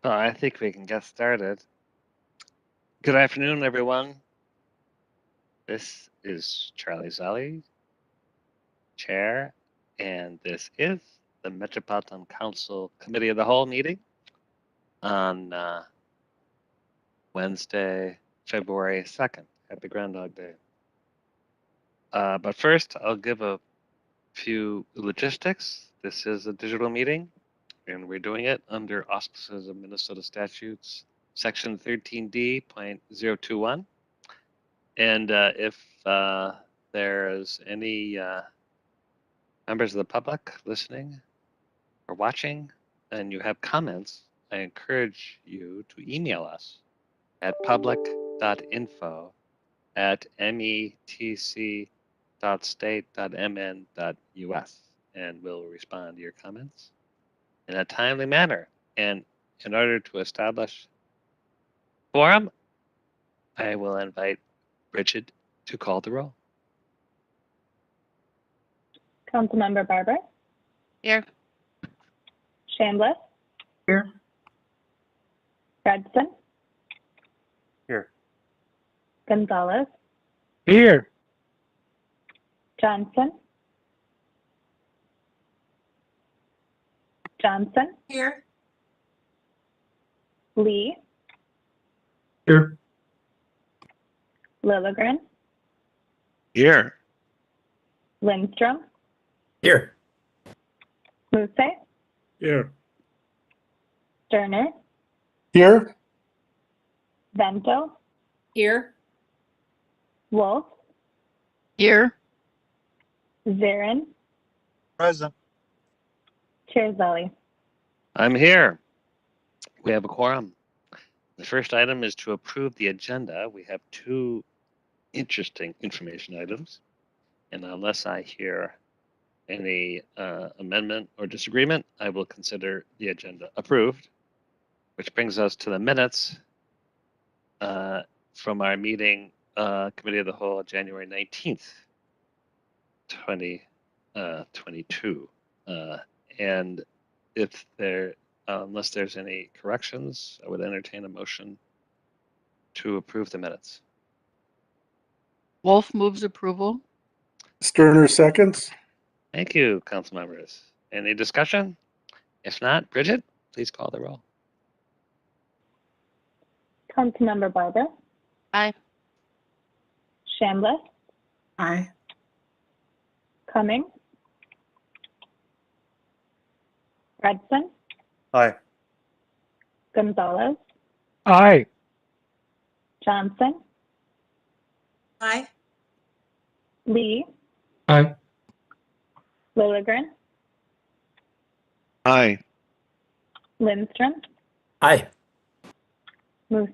Well, I think we can get started. Good afternoon, everyone. This is Charlie Zolli, Chair, and this is the Metropolitan Council Committee of the Whole meeting on Wednesday, February 2nd. Happy Groundhog Day. But first, I'll give a few logistics. This is a digital meeting, and we're doing it under auspices of Minnesota statutes, section 13D.021. And if there's any members of the public listening or watching and you have comments, I encourage you to email us at public.info@metc.state.mn.us, and we'll respond to your comments in a timely manner. And in order to establish quorum, I will invite Bridget to call the roll. Councilmember Barber. Here. Chambliss. Here. Fredson. Here. Gonzalez. Here. Johnson. Johnson. Here. Lee. Here. Lilligren. Here. Lindstrom. Here. Muse. Here. Sterner. Here. Vento. Here. Wolf. Here. Zarin. Present. Chair Zolli. I'm here. We have a quorum. The first item is to approve the agenda. We have two interesting information items, and unless I hear any amendment or disagreement, I will consider the agenda approved, which brings us to the minutes from our meeting, Committee of the Whole, January 19th, 2022. And if unless there's any corrections, I would entertain a motion to approve the minutes. Wolf moves approval. Sterner seconds. Thank you, council members. Any discussion? If not, Bridget, please call the roll. Councilmember Barber. Aye. Chambliss. Aye. Cummings. Fredson. Aye. Gonzalez. Aye. Johnson. Aye. Lee. Aye. Lilligren. Aye. Lindstrom. Aye. Muse.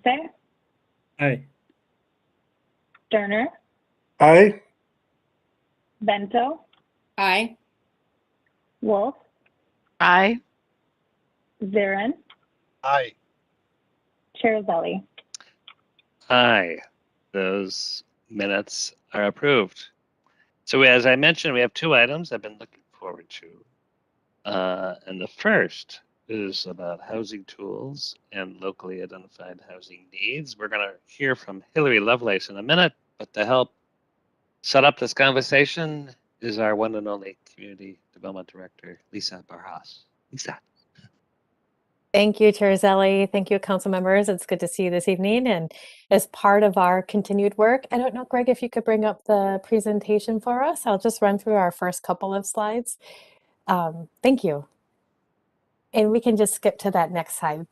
Aye. Sterner. Aye. Vento. Aye. Wolf. Aye. Zarin. Aye. Chair Zolli. Aye. Those minutes are approved. So as I mentioned, we have two items I've been looking forward to. And the first is about housing tools and locally identified housing needs. We're going to hear from Hilary Lovelace in a minute, but to help set up this conversation is our one and only Community Development Director, Lisa Barras. Lisa. Thank you, Chair Zolli. Thank you, council members. It's good to see you this evening. And as part of our continued work, I don't know, Greg, if you could bring up the presentation for us. I'll just run through our first couple of slides. Thank you. And we can just skip to that next slide.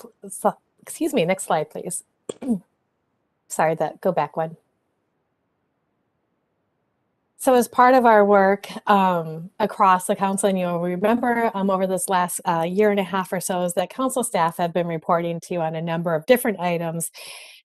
Excuse me, next slide, please. Sorry, go back one. So as part of our work across the council, and you'll remember over this last year and a half or so is that council staff have been reporting to you on a number of different items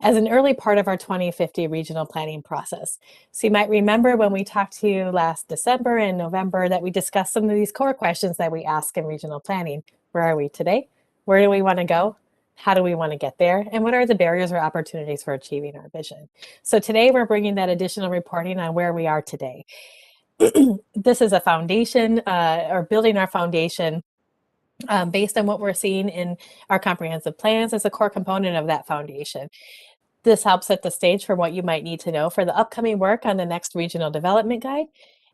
as an early part of our 2050 regional planning process. So you might remember when we talked to you last December and November that we discussed some of these core questions that we ask in regional planning. Where are we today? Where do we want to go? How do we want to get there? And what are the barriers or opportunities for achieving our vision? So today we're bringing that additional reporting on where we are today. This is a foundation or building our foundation based on what we're seeing in our comprehensive plans as a core component of that foundation. This helps set the stage for what you might need to know for the upcoming work on the next regional development guide.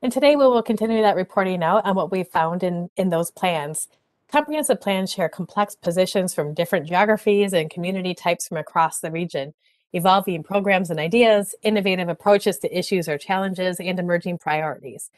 And today we will continue that reporting out on what we've found in those plans. Comprehensive plans share complex positions from different geographies and community types from across the region, evolving programs and ideas, innovative approaches to issues or challenges, and emerging priorities.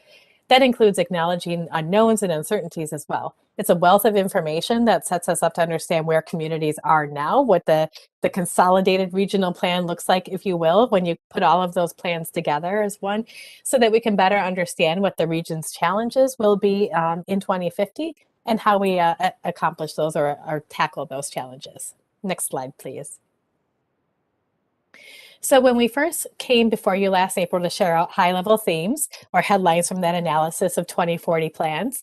That includes acknowledging unknowns and uncertainties as well. It's a wealth of information that sets us up to understand where communities are now, what the consolidated regional plan looks like, if you will, when you put all of those plans together as one, so that we can better understand what the region's challenges will be in 2050 and how we accomplish those or tackle those challenges. Next slide, please. So when we first came before you last April to share out high-level themes or headlines from that analysis of 2040 plans,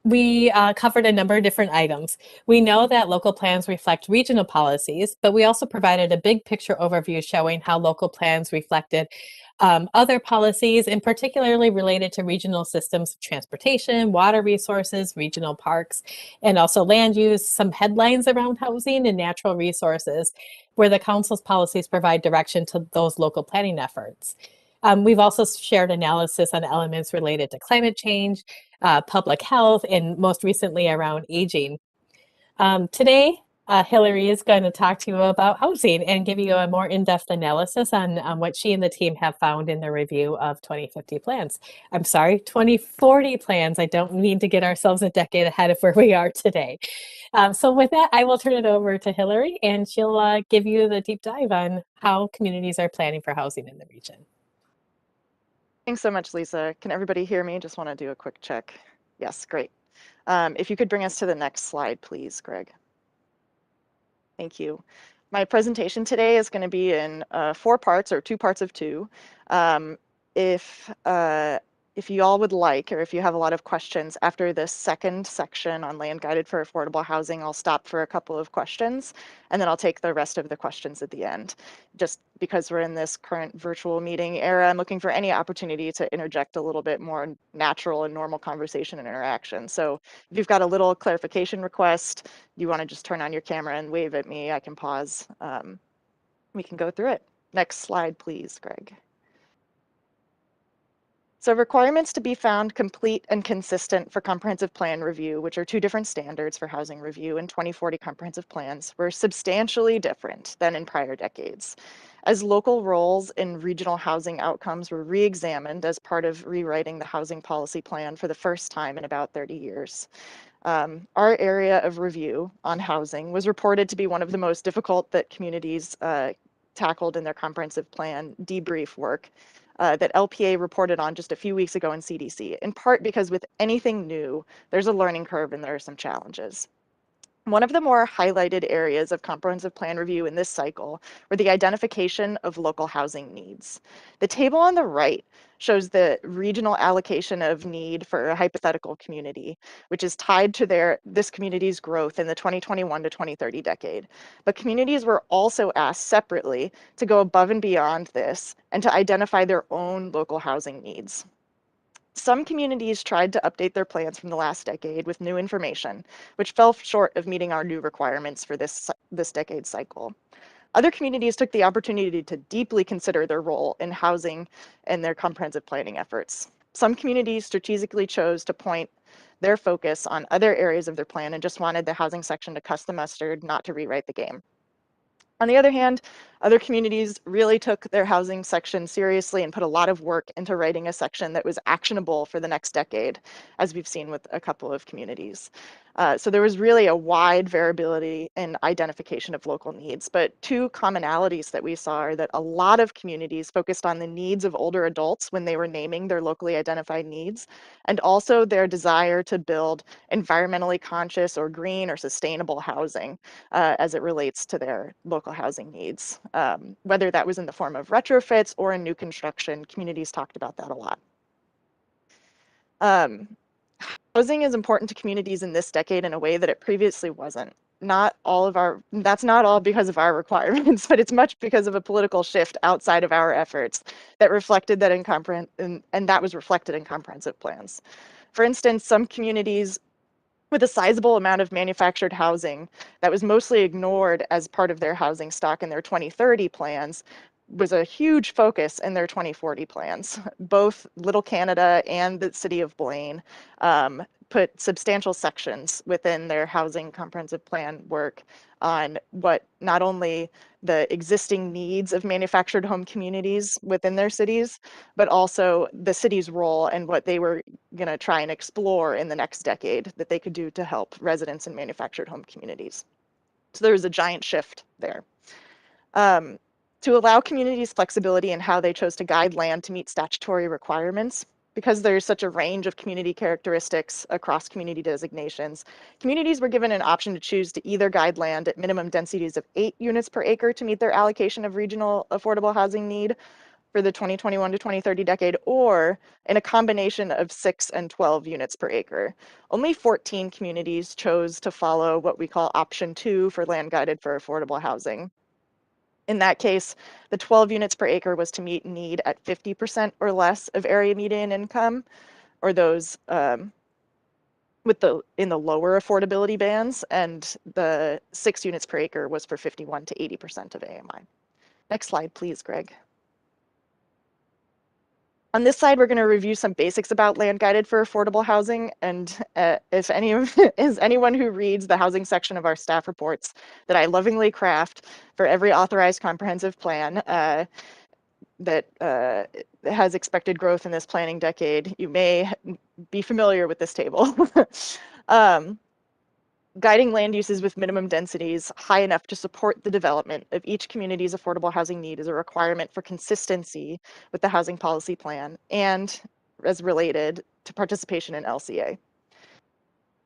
we covered a number of different items. We know that local plans reflect regional policies, but we also provided a big picture overview showing how local plans reflected other policies, and particularly related to regional systems of transportation, water resources, regional parks, and also land use, some headlines around housing and natural resources, where the council's policies provide direction to those local planning efforts. We've also shared analysis on elements related to climate change, public health, and most recently around aging. Today, Hilary is going to talk to you about housing and give you a more in-depth analysis on what she and the team have found in the review of 2050 plans. I'm sorry, 2040 plans. I don't mean to get ourselves a decade ahead of where we are today. So with that, I will turn it over to Hilary, and she'll give you the deep dive on how communities are planning for housing in the region. Thanks so much, Lisa. Can everybody hear me? Just want to do a quick check. Yes, great. If you could bring us to the next slide, please, Greg. Thank you. My presentation today is going to be in 4 parts, or 2 parts of 2. If you all would like, or if you have a lot of questions after this second section on land guided for affordable housing, I'll stop for a couple of questions, and then I'll take the rest of the questions at the end. Just because we're in this current virtual meeting era, I'm looking for any opportunity to interject a little bit more natural and normal conversation and interaction. So if you've got a little clarification request, you want to just turn on your camera and wave at me, I can pause. We can go through it. Next slide, please, Greg. So requirements to be found complete and consistent for comprehensive plan review, which are 2 different standards for housing review in 2040 comprehensive plans, were substantially different than in prior decades, as local roles in regional housing outcomes were re-examined as part of rewriting the housing policy plan for the first time in about 30 years. Our area of review on housing was reported to be one of the most difficult that communities tackled in their comprehensive plan debrief work. That LPA reported on just a few weeks ago in CDC, in part because with anything new, there's a learning curve and there are some challenges. One of the more highlighted areas of comprehensive plan review in this cycle were the identification of local housing needs. The table on the right shows the regional allocation of need for a hypothetical community, which is tied to this community's growth in the 2021 to 2030 decade. But communities were also asked separately to go above and beyond this and to identify their own local housing needs. Some communities tried to update their plans from the last decade with new information, which fell short of meeting our new requirements for this decade cycle. Other communities took the opportunity to deeply consider their role in housing and their comprehensive planning efforts. Some communities strategically chose to point their focus on other areas of their plan and just wanted the housing section to cuss the mustard, not to rewrite the game. On the other hand, other communities really took their housing section seriously and put a lot of work into writing a section that was actionable for the next decade, as we've seen with a couple of communities. So there was really a wide variability in identification of local needs, but 2 commonalities that we saw are that a lot of communities focused on the needs of older adults when they were naming their locally identified needs, and also their desire to build environmentally conscious or green or sustainable housing as it relates to their local housing needs. Whether that was in the form of retrofits or in new construction, communities talked about that a lot. Housing is important to communities in this decade in a way that it previously wasn't. That's not all because of our requirements, but it's much because of a political shift outside of our efforts that reflected that and that was reflected in comprehensive plans. For instance, some communities with a sizable amount of manufactured housing that was mostly ignored as part of their housing stock in their 2030 plans, was a huge focus in their 2040 plans. Both Little Canada and the city of Blaine put substantial sections within their housing comprehensive plan work on what not only the existing needs of manufactured home communities within their cities, but also the city's role and what they were going to try and explore in the next decade that they could do to help residents in manufactured home communities. So there was a giant shift there. To allow communities flexibility in how they chose to guide land to meet statutory requirements, because there's such a range of community characteristics across community designations, communities were given an option to choose to either guide land at minimum densities of 8 units per acre to meet their allocation of regional affordable housing need for the 2021 to 2030 decade, or in a combination of 6 and 12 units per acre. Only 14 communities chose to follow what we call option 2 for land guided for affordable housing. In that case, the 12 units per acre was to meet need at 50% or less of area median income, or those in the lower affordability bands, and the 6 units per acre was for 51 to 80% of AMI. Next slide, please, Greg. On this side, we're going to review some basics about land guided for affordable housing. And if anyone who reads the housing section of our staff reports that I lovingly craft for every authorized comprehensive plan that has expected growth in this planning decade, you may be familiar with this table. Guiding land uses with minimum densities high enough to support the development of each community's affordable housing need is a requirement for consistency with the housing policy plan and, as related, to participation in LCA.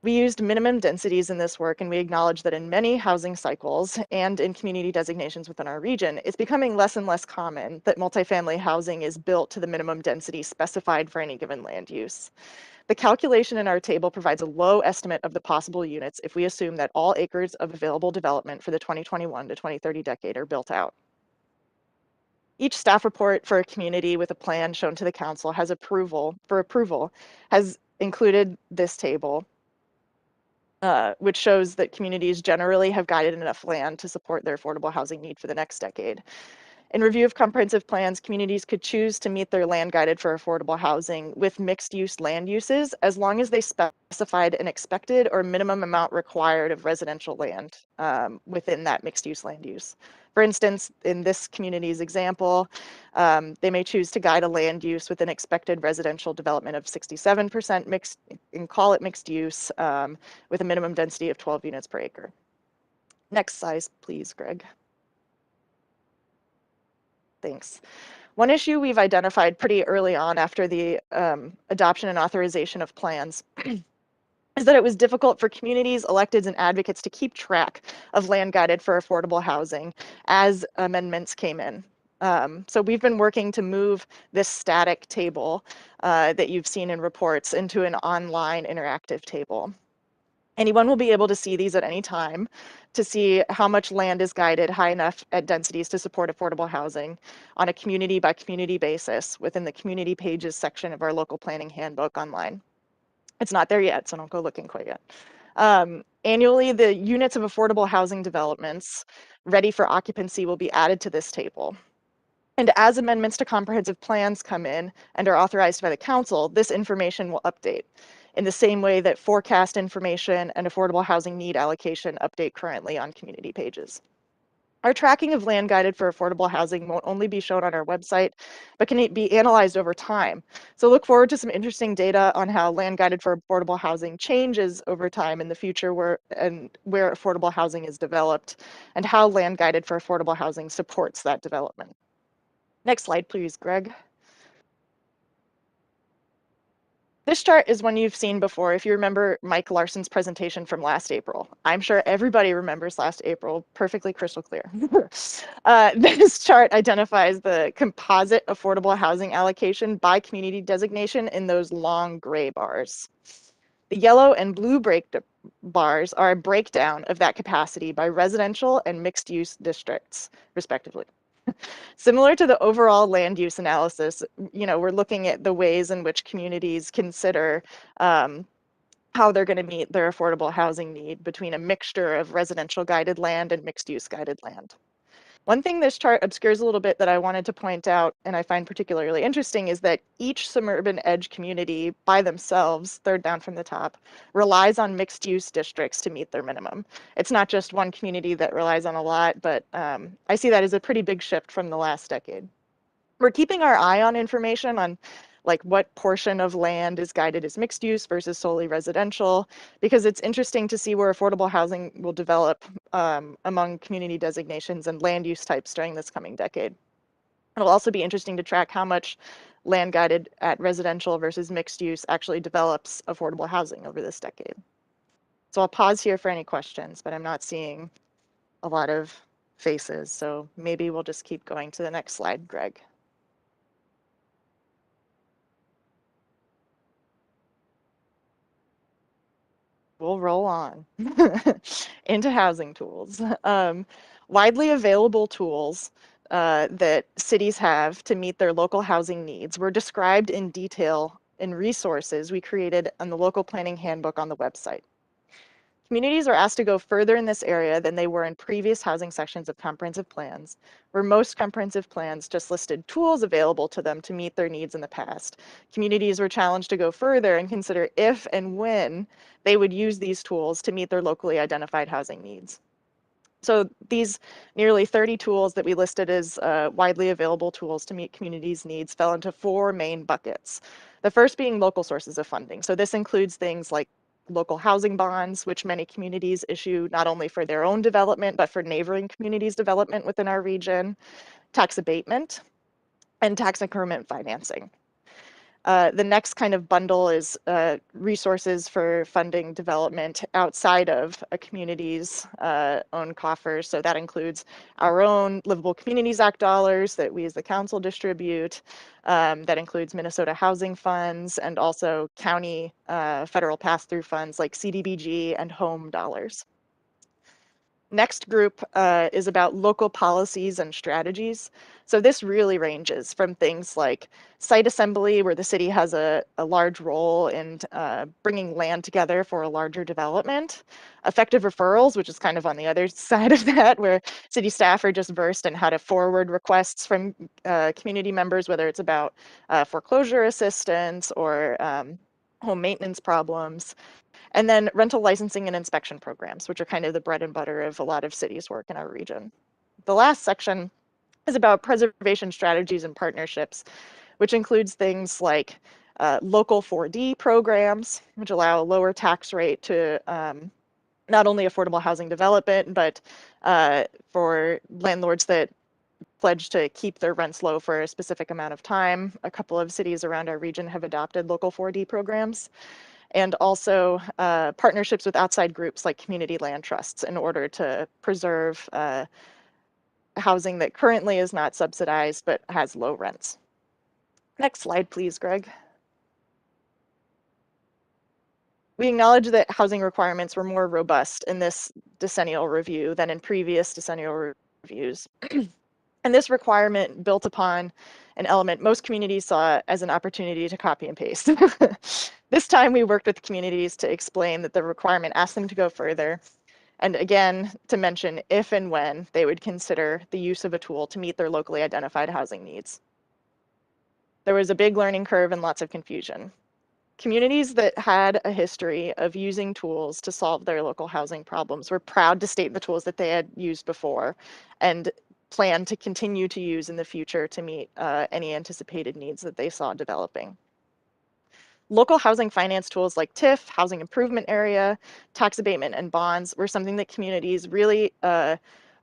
We used minimum densities in this work, and we acknowledge that in many housing cycles and in community designations within our region, it's becoming less and less common that multifamily housing is built to the minimum density specified for any given land use. The calculation in our table provides a low estimate of the possible units if we assume that all acres of available development for the 2021 to 2030 decade are built out. Each staff report for a community with a plan shown to the council has approval has included this table, which shows that communities generally have guided enough land to support their affordable housing need for the next decade. In review of comprehensive plans, communities could choose to meet their land guided for affordable housing with mixed use land uses as long as they specified an expected or minimum amount required of residential land within that mixed use land use. For instance, in this community's example, they may choose to guide a land use with an expected residential development of 67% mixed, and call it mixed use with a minimum density of 12 units per acre. Next slide, please, Greg. Thanks. One issue we've identified pretty early on after the adoption and authorization of plans is that it was difficult for communities, electeds, and advocates to keep track of land guided for affordable housing as amendments came in. So we've been working to move this static table that you've seen in reports into an online interactive table. Anyone will be able to see these at any time to see how much land is guided high enough at densities to support affordable housing on a community by community basis within the community pages section of our local planning handbook online. It's not there yet, so don't go looking quite yet. Annually, the units of affordable housing developments ready for occupancy will be added to this table. And as amendments to comprehensive plans come in and are authorized by the council, this information will update in the same way that forecast information and affordable housing need allocation update currently on community pages. Our tracking of land guided for affordable housing won't only be shown on our website, but can be analyzed over time. So look forward to some interesting data on how land guided for affordable housing changes over time in the future where affordable housing is developed and how land guided for affordable housing supports that development. Next slide, please, Greg. This chart is one you've seen before if you remember Mike Larson's presentation from last April. I'm sure everybody remembers last April, perfectly crystal clear. This chart identifies the composite affordable housing allocation by community designation in those long gray bars. The yellow and blue bars are a breakdown of that capacity by residential and mixed use districts, respectively. Similar to the overall land use analysis, we're looking at the ways in which communities consider how they're going to meet their affordable housing need between a mixture of residential guided land and mixed use guided land. One thing this chart obscures a little bit that I wanted to point out and I find particularly interesting is that each suburban edge community by themselves, third down from the top, relies on mixed use districts to meet their minimum. It's not just one community that relies on a lot, but I see that as a pretty big shift from the last decade. We're keeping our eye on information on like what portion of land is guided as mixed use versus solely residential, because it's interesting to see where affordable housing will develop among community designations and land use types during this coming decade. It'll also be interesting to track how much land guided at residential versus mixed use actually develops affordable housing over this decade. So I'll pause here for any questions, but I'm not seeing a lot of faces, so maybe we'll just keep going to the next slide, Greg. We'll roll on into housing tools. Widely available tools that cities have to meet their local housing needs were described in detail in resources we created on the local planning handbook on the website. Communities are asked to go further in this area than they were in previous housing sections of comprehensive plans, where most comprehensive plans just listed tools available to them to meet their needs in the past. Communities were challenged to go further and consider if and when they would use these tools to meet their locally identified housing needs. So these nearly 30 tools that we listed as widely available tools to meet communities' needs fell into 4 main buckets. The first being local sources of funding. So this includes things like local housing bonds, which many communities issue not only for their own development, but for neighboring communities' development within our region, tax abatement, and tax increment financing. The next kind of bundle is resources for funding development outside of a community's own coffers. So that includes our own Livable Communities Act dollars that we as the council distribute. That includes Minnesota housing funds and also county federal pass-through funds like CDBG and home dollars. Next group is about local policies and strategies. So this really ranges from things like site assembly, where the city has a large role in bringing land together for a larger development, effective referrals, which is kind of on the other side of that, where city staff are just versed in how to forward requests from community members, whether it's about foreclosure assistance or home maintenance problems. And then rental licensing and inspection programs, which are kind of the bread and butter of a lot of cities' work in our region. The last section is about preservation strategies and partnerships, which includes things like local 4D programs, which allow a lower tax rate to not only affordable housing development, but for landlords that pledge to keep their rents low for a specific amount of time. A couple of cities around our region have adopted local 4D programs. And also partnerships with outside groups like community land trusts in order to preserve housing that currently is not subsidized but has low rents. Next slide, please, Greg. We acknowledge that housing requirements were more robust in this decennial review than in previous decennial reviews. And this requirement built upon an element most communities saw as an opportunity to copy and paste. This time we worked with communities to explain that the requirement asked them to go further, and again, to mention if and when they would consider the use of a tool to meet their locally identified housing needs. There was a big learning curve and lots of confusion. Communities that had a history of using tools to solve their local housing problems were proud to state the tools that they had used before and plan to continue to use in the future to meet any anticipated needs that they saw developing. Local housing finance tools like TIF, housing improvement area, tax abatement, and bonds were something that communities really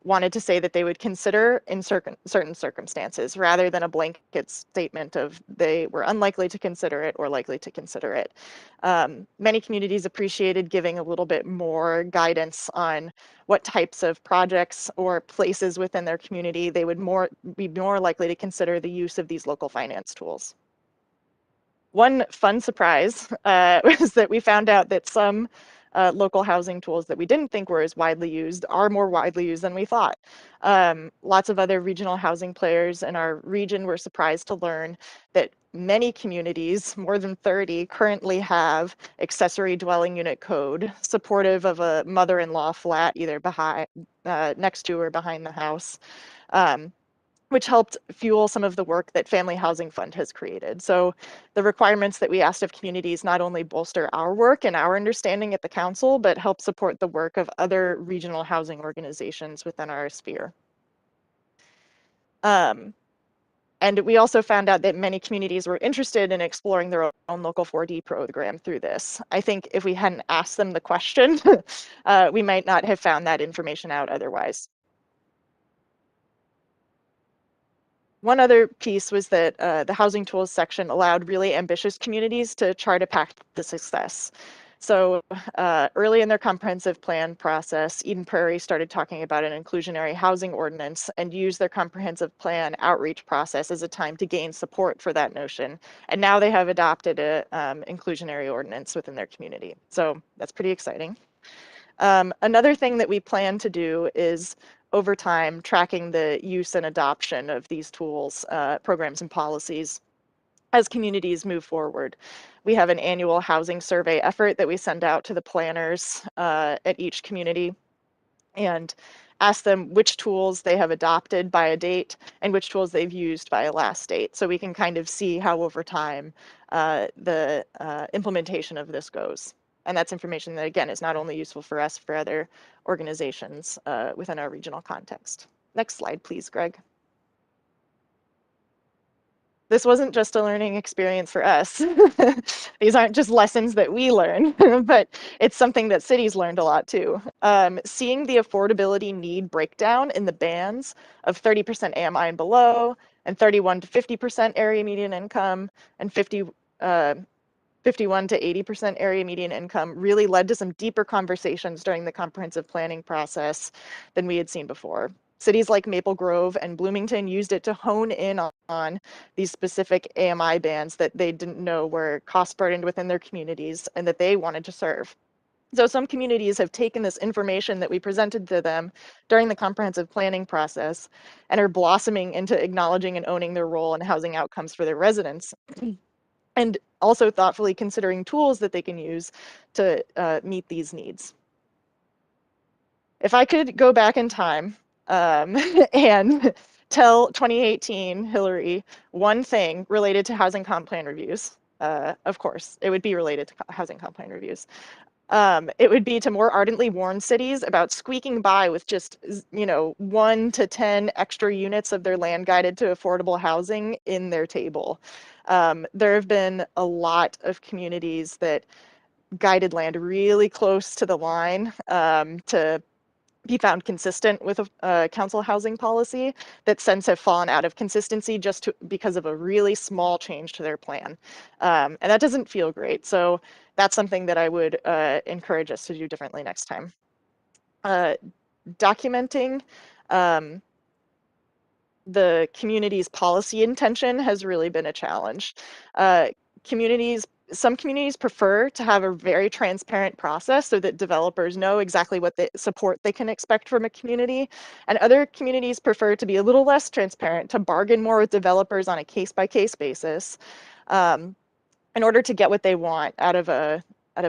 wanted to say that they would consider in certain circumstances, rather than a blanket statement of they were unlikely to consider it or likely to consider it. Many communities appreciated giving a little bit more guidance on what types of projects or places within their community they would be more likely to consider the use of these local finance tools. One fun surprise was that we found out that some local housing tools that we didn't think were as widely used are more widely used than we thought. Lots of other regional housing players in our region were surprised to learn that many communities, more than 30, currently have accessory dwelling unit code supportive of a mother-in-law flat either behind, next to or behind the house, which helped fuel some of the work that Family Housing Fund has created. So the requirements that we asked of communities not only bolster our work and our understanding at the council, but help support the work of other regional housing organizations within our sphere. And we also found out that many communities were interested in exploring their own local 4D program through this. I think if we hadn't asked them the question, we might not have found that information out otherwise. One other piece was that the housing tools section allowed really ambitious communities to chart a path to success. So early in their comprehensive plan process, Eden Prairie started talking about an inclusionary housing ordinance and used their comprehensive plan outreach process as a time to gain support for that notion. And now they have adopted a inclusionary ordinance within their community. So that's pretty exciting. Another thing that we plan to do is over time tracking the use and adoption of these tools, programs and policies as communities move forward. We have an annual housing survey effort that we send out to the planners at each community and ask them which tools they have adopted by a date and which tools they've used by a last date. So we can kind of see how over time the implementation of this goes. And that's information that, again, is not only useful for us, for other organizations within our regional context. Next slide, please, Greg. This wasn't just a learning experience for us. These aren't just lessons that we learn, but it's something that cities learned a lot too. Seeing the affordability need breakdown in the bands of 30% AMI and below, and 31 to 50% area median income, and 51 to 80% area median income really led to some deeper conversations during the comprehensive planning process than we had seen before. Cities like Maple Grove and Bloomington used it to hone in on these specific AMI bands that they didn't know were cost burdened within their communities and that they wanted to serve. So some communities have taken this information that we presented to them during the comprehensive planning process and are blossoming into acknowledging and owning their role in housing outcomes for their residents. And also thoughtfully considering tools that they can use to meet these needs. If I could go back in time and tell 2018 Hilary one thing related to housing comp plan reviews, of course, it would be related to housing comp plan reviews. It would be to more ardently warn cities about squeaking by with just, 1 to 10 extra units of their land guided to affordable housing in their table. There have been a lot of communities that guided land really close to the line to be found consistent with a council housing policy that since have fallen out of consistency just because of a really small change to their plan. And that doesn't feel great. So that's something that I would encourage us to do differently next time. Documenting the community's policy intention has really been a challenge. Some communities prefer to have a very transparent process so that developers know exactly what support they can expect from a community. And other communities prefer to be a little less transparent, to bargain more with developers on a case-by-case basis in order to get what they want out of a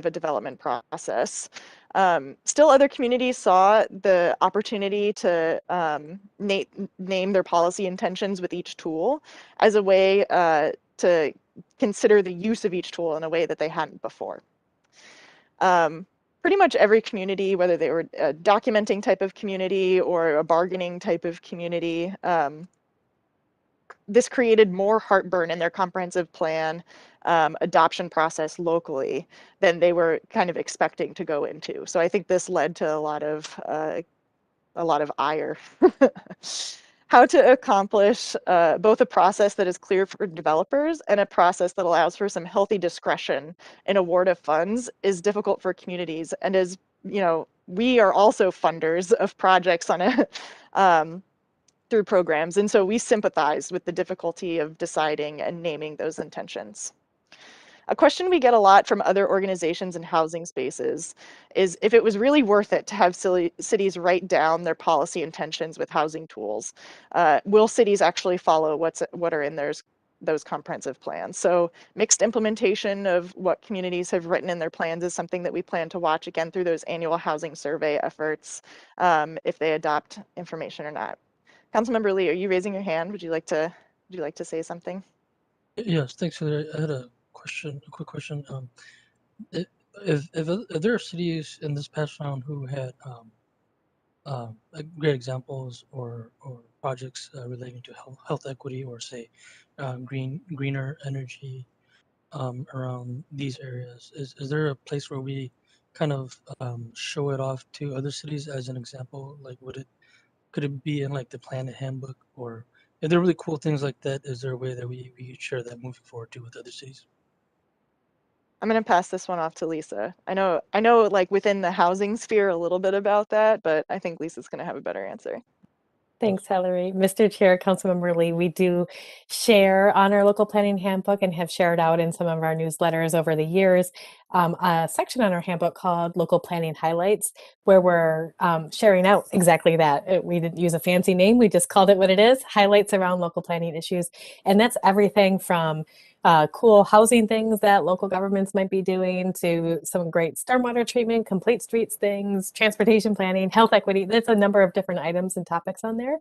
development process. Still, other communities saw the opportunity to name their policy intentions with each tool as a way to consider the use of each tool in a way that they hadn't before. Pretty much every community, whether they were a documenting type of community or a bargaining type of community, this created more heartburn in their comprehensive plan adoption process locally than they were kind of expecting to go into. So I think this led to a lot of ire. How to accomplish both a process that is clear for developers and a process that allows for some healthy discretion in award of funds is difficult for communities. And as we are also funders of projects on a through programs, and so we sympathize with the difficulty of deciding and naming those intentions. A question we get a lot from other organizations and housing spaces is if it was really worth it to have cities write down their policy intentions with housing tools. Will cities actually follow what are in those comprehensive plans? So mixed implementation of what communities have written in their plans is something that we plan to watch again through those annual housing survey efforts, if they adopt information or not. Councilmember Lee, are you raising your hand? Would you like to say something? Yes, thanks, Hilary. I had a quick question. i- if there are cities in this past round who had like great examples or projects relating to health equity or say greener energy around these areas, is there a place where we kind of show it off to other cities as an example? Like, could it be in like the planet handbook, or if there are really cool things like that, is there a way that we could share that moving forward too with other cities? I'm going to pass this one off to Lisa. I know like within the housing sphere a little bit about that, but I think Lisa's going to have a better answer. Thanks, Hilary. Mr. Chair, Councilmember Lee, we do share on our local planning handbook and have shared out in some of our newsletters over the years a section on our handbook called Local Planning Highlights, where we're sharing out exactly that. We didn't use a fancy name, we just called it what it is, highlights around local planning issues. And that's everything from cool housing things that local governments might be doing to some great stormwater treatment, complete streets things, transportation planning, health equity. There's a number of different items and topics on there.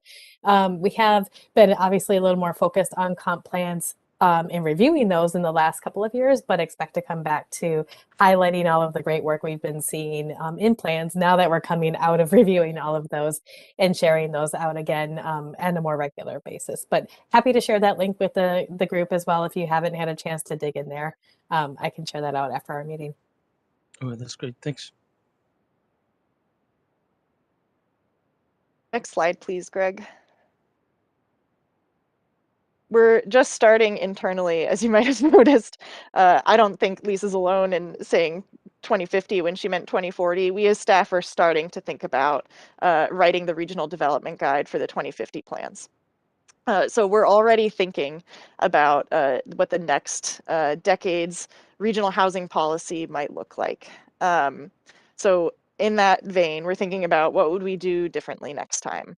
We have been obviously a little more focused on comp plans and reviewing those in the last couple of years, but expect to come back to highlighting all of the great work we've been seeing in plans now that we're coming out of reviewing all of those and sharing those out again on a more regular basis. But happy to share that link with the group as well if you haven't had a chance to dig in there. I can share that out after our meeting. Oh, that's great. Thanks. Next slide, please, Greg. We're just starting internally, as you might have noticed. I don't think Lisa's alone in saying 2050 when she meant 2040. We as staff are starting to think about writing the regional development guide for the 2050 plans. So we're already thinking about what the next decade's regional housing policy might look like. So in that vein, we're thinking about what would we do differently next time.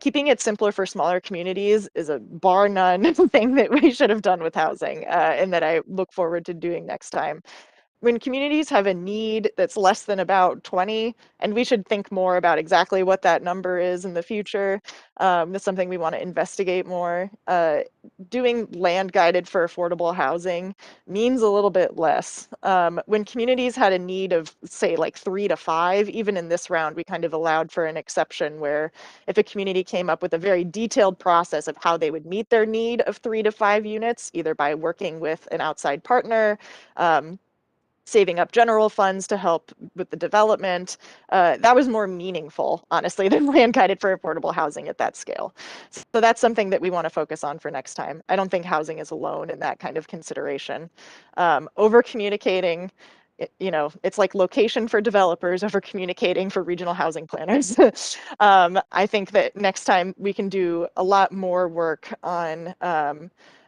Keeping it simpler for smaller communities is a bar none thing that we should have done with housing and that I look forward to doing next time. When communities have a need that's less than about 20, and we should think more about exactly what that number is in the future. That's something we want to investigate more. Doing land guided for affordable housing means a little bit less. When communities had a need of, say, like 3 to 5, even in this round, we kind of allowed for an exception where if a community came up with a very detailed process of how they would meet their need of 3 to 5 units, either by working with an outside partner, saving up general funds to help with the development. That was more meaningful, honestly, than land guided for affordable housing at that scale. So that's something that we want to focus on for next time. I don't think housing is alone in that kind of consideration. Over communicating, it's like location for developers over communicating for regional housing planners. I think that next time we can do a lot more work on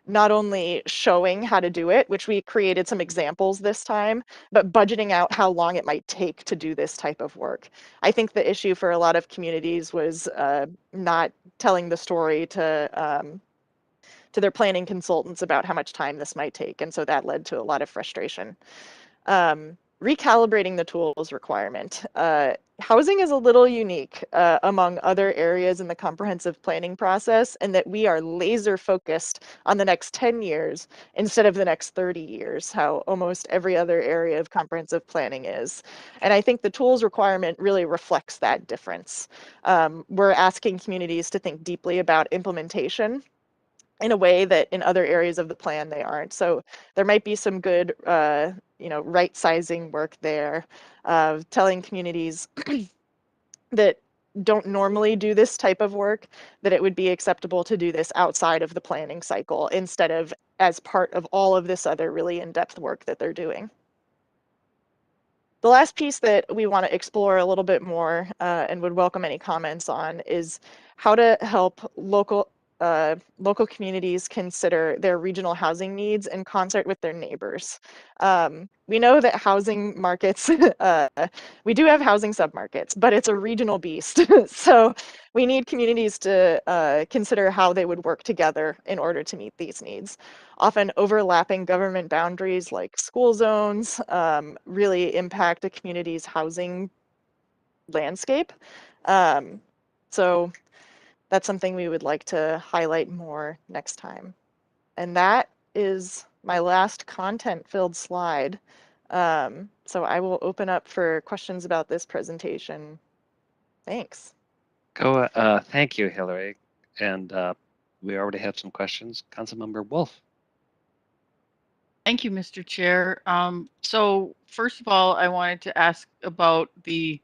not only showing how to do it, which we created some examples this time, but budgeting out how long it might take to do this type of work. I think the issue for a lot of communities was not telling the story to their planning consultants about how much time this might take. And so that led to a lot of frustration. Recalibrating the tools requirement. Housing is a little unique among other areas in the comprehensive planning process, and that we are laser focused on the next 10 years instead of the next 30 years, how almost every other area of comprehensive planning is. And I think the tools requirement really reflects that difference. We're asking communities to think deeply about implementation in a way that in other areas of the plan they aren't. So there might be some good, right sizing work there, telling communities that don't normally do this type of work, that it would be acceptable to do this outside of the planning cycle instead of as part of all of this other really in-depth work that they're doing. The last piece that we want to explore a little bit more and would welcome any comments on is how to help local local communities consider their regional housing needs in concert with their neighbors. We know that housing markets, we do have housing submarkets, but it's a regional beast. So we need communities to consider how they would work together in order to meet these needs. Often overlapping government boundaries like school zones really impact a community's housing landscape. So that's something we would like to highlight more next time. And that is my last content-filled slide. So I will open up for questions about this presentation. Thanks. Thank you, Hilary. And we already have some questions. Councilmember Wolf. Thank you, Mr. Chair. So first of all, I wanted to ask about in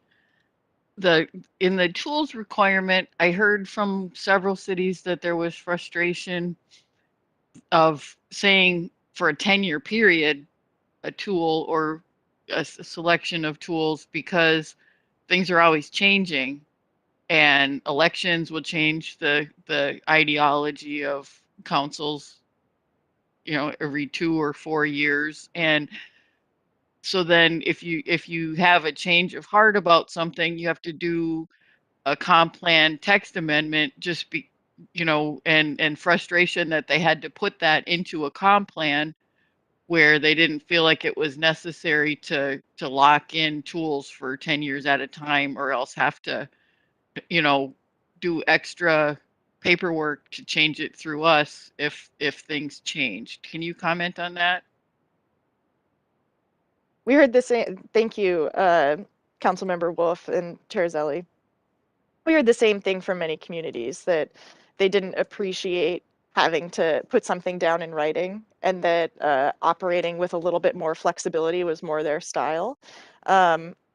the tools requirement. I heard from several cities that there was frustration of saying for a 10-year period, a tool or a selection of tools, because things are always changing and elections will change the ideology of councils, every 2 or 4 years. And so then if you have a change of heart about something, you have to do a comp plan text amendment, and frustration that they had to put that into a comp plan where they didn't feel like it was necessary to lock in tools for 10 years at a time, or else have to, do extra paperwork to change it through us if things changed. Can you comment on that? We heard the same, thank you, Councilmember Wolf and Chair Zelli. We heard the same thing from many communities, that they didn't appreciate having to put something down in writing, and that operating with a little bit more flexibility was more their style.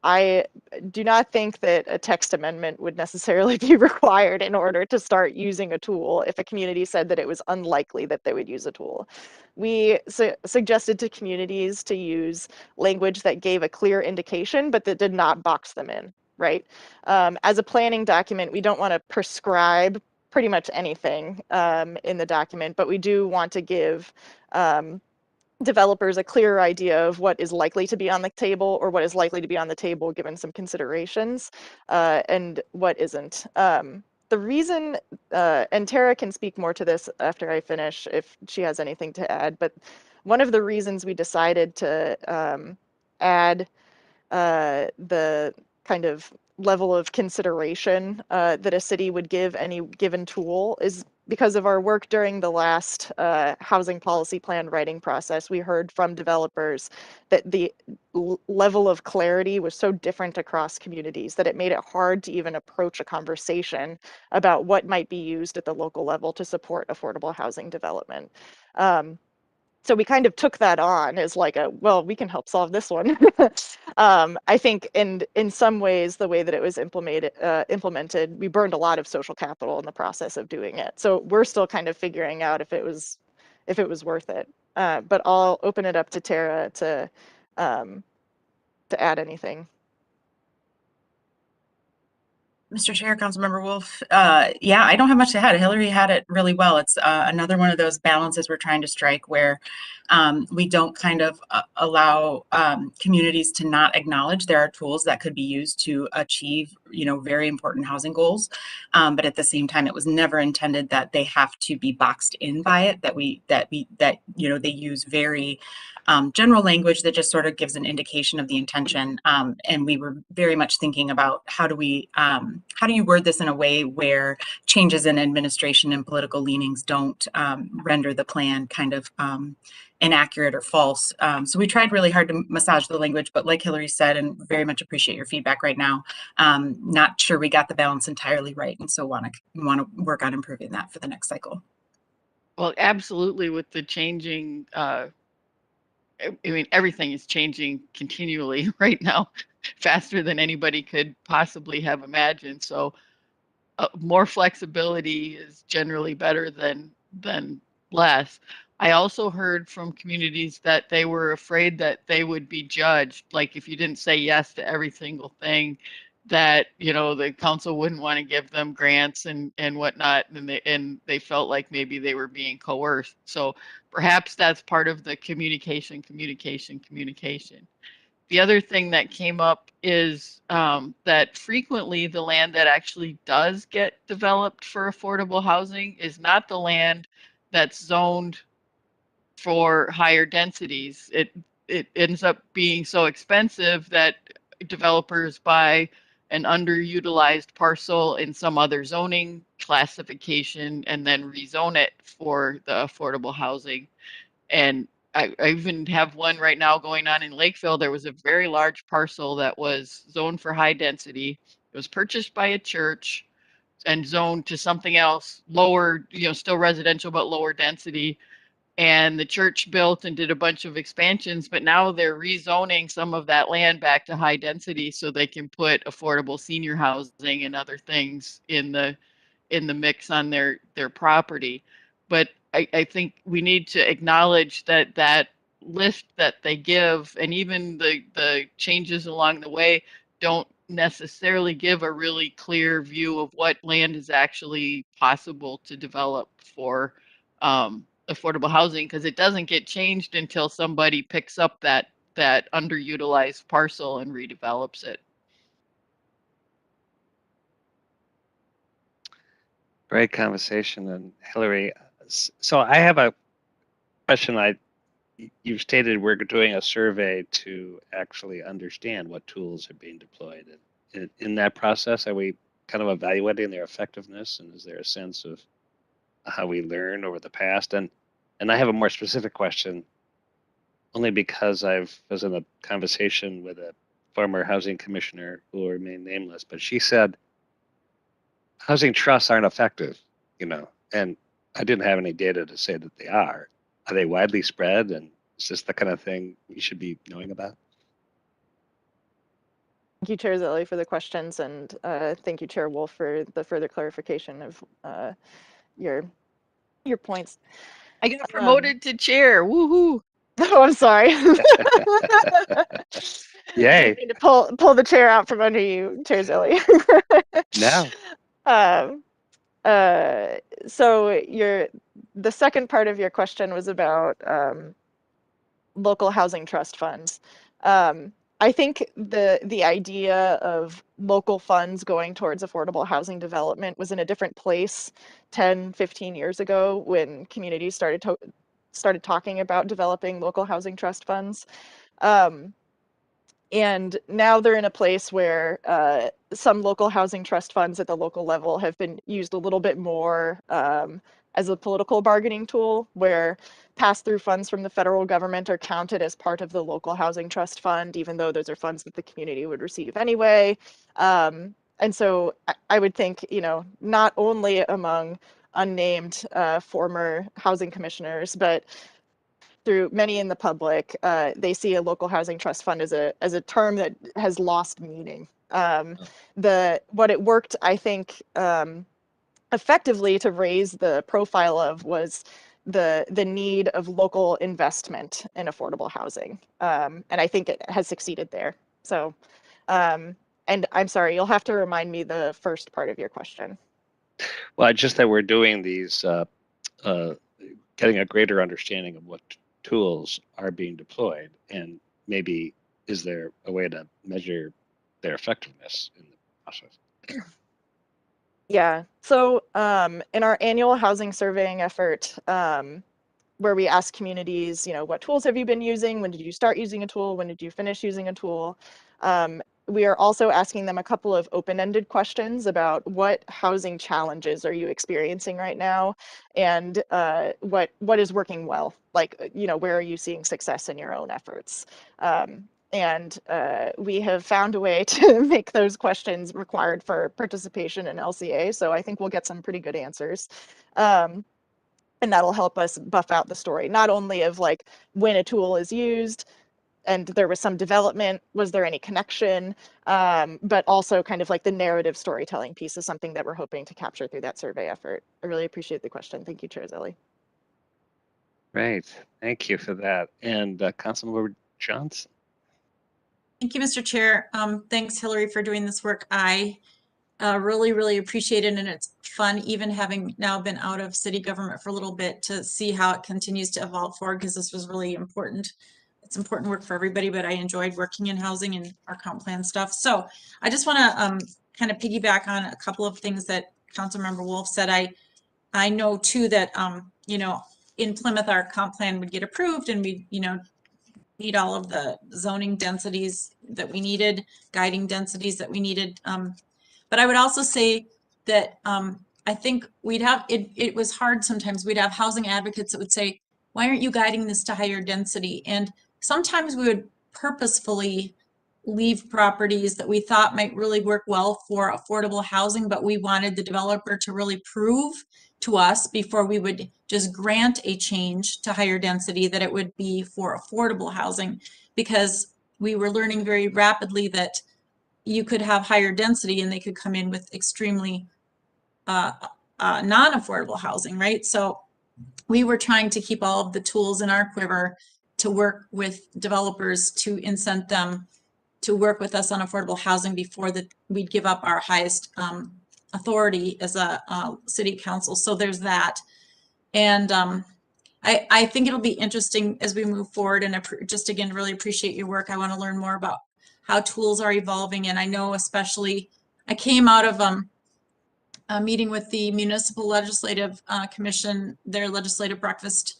I do not think that a text amendment would necessarily be required in order to start using a tool if a community said that it was unlikely that they would use a tool. We suggested to communities to use language that gave a clear indication, but that did not box them in, right? As a planning document, we don't want to prescribe pretty much anything in the document, but we do want to give developers a clearer idea of what is likely to be on the table, or what is likely to be on the table given some considerations, and what isn't. The reason, and Tara can speak more to this after I finish if she has anything to add, but one of the reasons we decided to add the kind of level of consideration that a city would give any given tool is because of our work during the last housing policy plan writing process. We heard from developers that the level of clarity was so different across communities that it made it hard to even approach a conversation about what might be used at the local level to support affordable housing development. So we kind of took that on as like well, we can help solve this one. I think in some ways, the way that it was implemented, we burned a lot of social capital in the process of doing it. So we're still kind of figuring out if it was worth it. But I'll open it up to Tara to add anything. Mr. Chair, Councilmember Wolf, yeah, I don't have much to add. Hilary had it really well. It's another one of those balances we're trying to strike where we don't kind of allow communities to not acknowledge there are tools that could be used to achieve, very important housing goals. But at the same time, it was never intended that they have to be boxed in by it, that they use very general language that just sort of gives an indication of the intention. And we were very much thinking about how do you word this in a way where changes in administration and political leanings don't render the plan kind of inaccurate or false. So we tried really hard to massage the language, but like Hilary said, and very much appreciate your feedback right now, not sure we got the balance entirely right. And so want to work on improving that for the next cycle. Well, absolutely. With the changing, everything is changing continually right now, faster than anybody could possibly have imagined. So more flexibility is generally better than less. I also heard from communities that they were afraid that they would be judged. Like if you didn't say yes to every single thing, that, you know, the council wouldn't want to give them grants and whatnot, and they felt like maybe they were being coerced. So perhaps that's part of the communication. The other thing that came up is that frequently the land that actually does get developed for affordable housing is not the land that's zoned for higher densities. It ends up being so expensive that developers buy an underutilized parcel in some other zoning classification and then rezone it for the affordable housing. And I even have one right now going on in Lakeville. There was a very large parcel that was zoned for high density. It was purchased by a church and zoned to something else, lower, you know, still residential, but lower density. And the church built and did a bunch of expansions, but now they're rezoning some of that land back to high density so they can put affordable senior housing and other things in the mix on their property. But I think we need to acknowledge that that list that they give and even the changes along the way don't necessarily give a really clear view of what land is actually possible to develop for affordable housing, because it doesn't get changed until somebody picks up that underutilized parcel and redevelops it. Great conversation. And Hilary, so I have a question. You've stated we're doing a survey to actually understand what tools are being deployed. And in that process, are we kind of evaluating their effectiveness? And is there a sense of how we learn over the past? And I have a more specific question, only because I was in a conversation with a former housing commissioner who will remain nameless, but she said housing trusts aren't effective, you know, and I didn't have any data to say that they are. Are they widely spread, and is this the kind of thing we should be knowing about? Thank you, Chair Zilli, for the questions, and thank you, Chair Wolf, for the further clarification of your points. I got promoted to chair. Woohoo! Oh, I'm sorry. Yay! I need to pull the chair out from under you, Chair Zilli. Now. So the second part of your question was about local housing trust funds. I think the idea of local funds going towards affordable housing development was in a different place 10, 15 years ago when communities started talking about developing local housing trust funds. And now they're in a place where some local housing trust funds at the local level have been used a little bit more as a political bargaining tool, where pass-through funds from the federal government are counted as part of the local housing trust fund, even though those are funds that the community would receive anyway. And so I would think, you know, not only among unnamed former housing commissioners, but through many in the public, they see a local housing trust fund as a term that has lost meaning. What it worked, I think, effectively to raise the profile of was the need of local investment in affordable housing, and I think it has succeeded there. So, and I'm sorry, you'll have to remind me the first part of your question. Well, just that we're doing these, getting a greater understanding of what tools are being deployed, and maybe is there a way to measure their effectiveness in the process? Yeah, so in our annual housing surveying effort, where we ask communities, you know, what tools have you been using? When did you start using a tool? When did you finish using a tool? We are also asking them a couple of open-ended questions about what housing challenges are you experiencing right now, and what is working well? Like, you know, where are you seeing success in your own efforts? And we have found a way to make those questions required for participation in LCA. So I think we'll get some pretty good answers. And that'll help us buff out the story, not only of like when a tool is used and there was some development, was there any connection, but also kind of like the narrative storytelling piece is something that we're hoping to capture through that survey effort. I really appreciate the question. Thank you, Chair Zilli. Great, thank you for that. And Councilmember Johnson. Thank you, Mr. Chair. Thanks, Hilary, for doing this work. I really, really appreciate it, and it's fun, even having now been out of city government for a little bit, to see how it continues to evolve forward, because this was really important. It's important work for everybody, but I enjoyed working in housing and our comp plan stuff. So I just want to kind of piggyback on a couple of things that Councilmember Wolf said. I know too that you know, in Plymouth our comp plan would get approved, and we, you know, meet all of the zoning densities that we needed, guiding densities that we needed. But I would also say that I think we'd have, it was hard sometimes. We'd have housing advocates that would say, why aren't you guiding this to higher density? And sometimes we would purposefully leave properties that we thought might really work well for affordable housing, but we wanted the developer to really prove to us before we would just grant a change to higher density that it would be for affordable housing, because we were learning very rapidly that you could have higher density and they could come in with extremely non-affordable housing, right? So we were trying to keep all of the tools in our quiver to work with developers to incent them to work with us on affordable housing before we'd give up our highest authority as a city council. So there's that. And I think it'll be interesting as we move forward, and just again, really appreciate your work. I want to learn more about how tools are evolving. And I know especially, I came out of a meeting with the Municipal Legislative Commission, their legislative breakfast,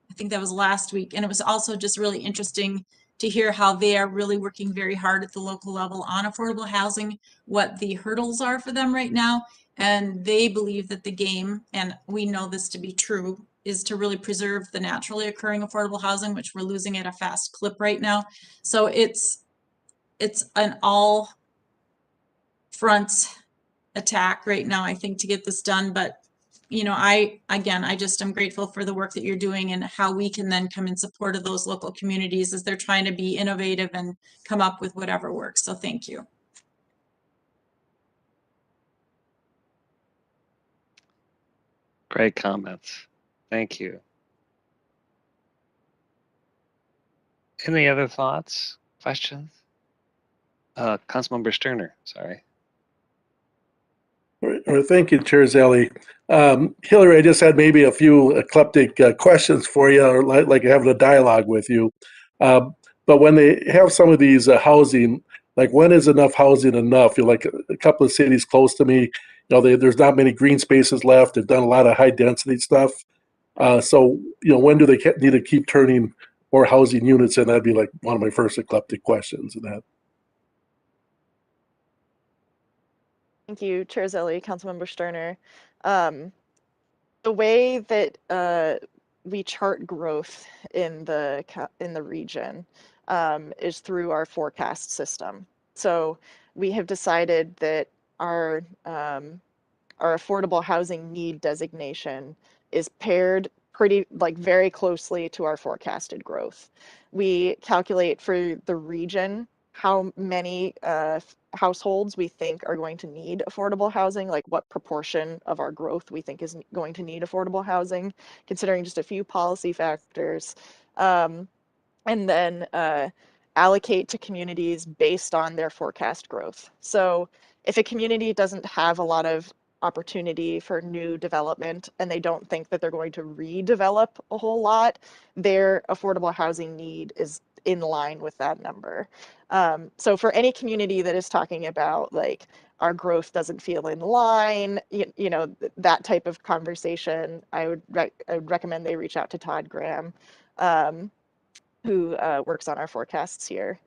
I think that was last week. And it was also just really interesting to hear how they are really working very hard at the local level on affordable housing, what the hurdles are for them right now. And they believe that the game, and we know this to be true, is to really preserve the naturally occurring affordable housing, which we're losing at a fast clip right now. So it's an all fronts attack right now, I think, to get this done. But you know, I just am grateful for the work that you're doing and how we can then come in support of those local communities as they're trying to be innovative and come up with whatever works. So thank you. Great comments. Thank you. Any other thoughts, questions? Councilmember Sterner, sorry. Thank you, Chair Zelle. Hilary, I just had maybe a few eclectic questions for you, or like having a dialogue with you. But when they have some of these housing, like when is enough housing enough? You're like a couple of cities close to me, you know, there's not many green spaces left. They've done a lot of high density stuff. So, you know, when do they need to keep turning more housing units in? That'd be like one of my first eclectic questions in that. Thank you, Chair Zelle, Councilmember Sterner. The way that we chart growth in the region is through our forecast system. So we have decided that our affordable housing need designation is paired very closely to our forecasted growth. We calculate for the region how many households we think are going to need affordable housing, like what proportion of our growth we think is going to need affordable housing, considering just a few policy factors, and then allocate to communities based on their forecast growth. So if a community doesn't have a lot of opportunity for new development and they don't think that they're going to redevelop a whole lot, their affordable housing need is in line with that number. So for any community that is talking about like our growth doesn't feel in line, you know, that type of conversation, I would recommend they reach out to Todd Graham, who works on our forecasts here.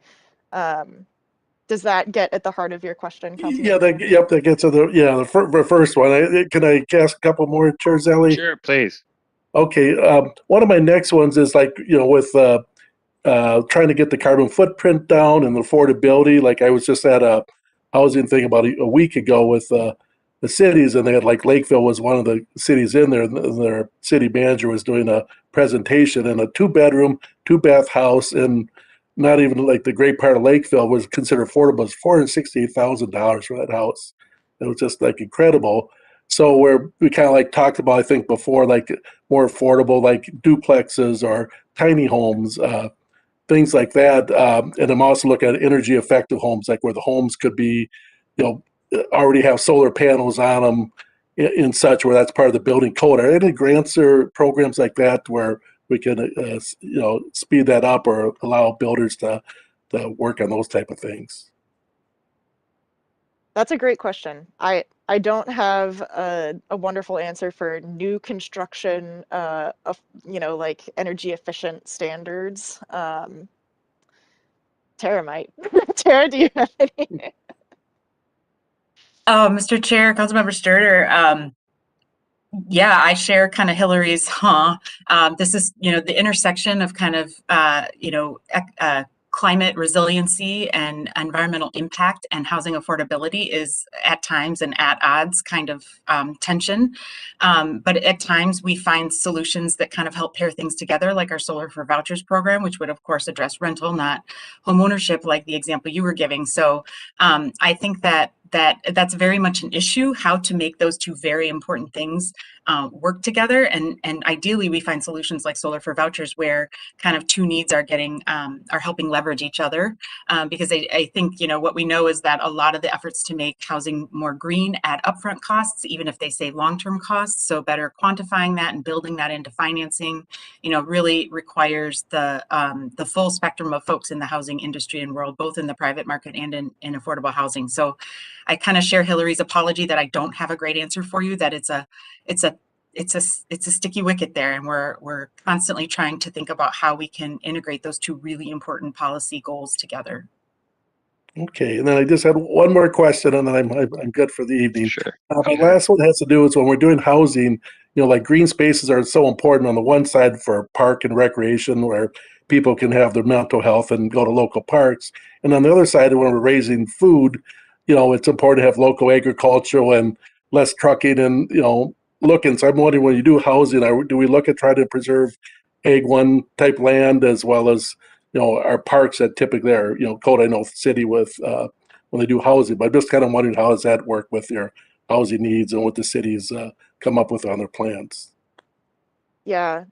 Does that get at the heart of your question, Councilman? Yeah, that gets to the first one. Can I ask a couple more, Chair Zelle? Sure, please. Okay, one of my next ones is like, you know, with trying to get the carbon footprint down and affordability. Like I was just at a housing thing about a week ago with the cities, and they had like Lakeville was one of the cities in there, and their city manager was doing a presentation in a 2-bedroom, 2-bath house, and not even like the great part of Lakeville was considered affordable. It was $468,000 for that house. It was just like incredible. So we kind of like talked about, I think before, like more affordable, like duplexes or tiny homes, things like that. And I'm also looking at energy effective homes, like where the homes could be, already have solar panels on them in such where that's part of the building code. Are there any grants or programs like that where we can, speed that up or allow builders to work on those type of things? That's a great question. I don't have a wonderful answer for new construction of like energy efficient standards. Tara might. Tara, do you have any? Oh, Mr. Chair, Councilmember Sturter. Yeah, I share kind of Hilary's, this is, the intersection of kind of, climate resiliency and environmental impact and housing affordability is at times and at odds kind of tension. But at times we find solutions that kind of help pair things together, like our Solar for Vouchers program, which would of course address rental, not home ownership, like the example you were giving. So I think that's very much an issue, how to make those two very important things work together. And ideally we find solutions like Solar for Vouchers where kind of two needs are helping leverage each other. Because I think, what we know is that a lot of the efforts to make housing more green add upfront costs, even if they save long-term costs. So better quantifying that and building that into financing, really requires the full spectrum of folks in the housing industry and world, both in the private market and in affordable housing. So I kind of share Hilary's apology that I don't have a great answer for you, that it's a sticky wicket there, and we're constantly trying to think about how we can integrate those two really important policy goals together. Okay, and then I just had one more question, and then I'm good for the evening. Sure. My last one has to do with when we're doing housing. Like green spaces are so important on the one side for park and recreation, where people can have their mental health and go to local parks, and on the other side, when we're raising food, it's important to have local agriculture and less trucking and looking. So I'm wondering, when you do housing, do we look at trying to preserve Ag 1 type land as well as our parks that typically are, code, I know, city with when they do housing, but I'm just kind of wondering, how does that work with your housing needs and what the cities come up with on their plans? Yeah,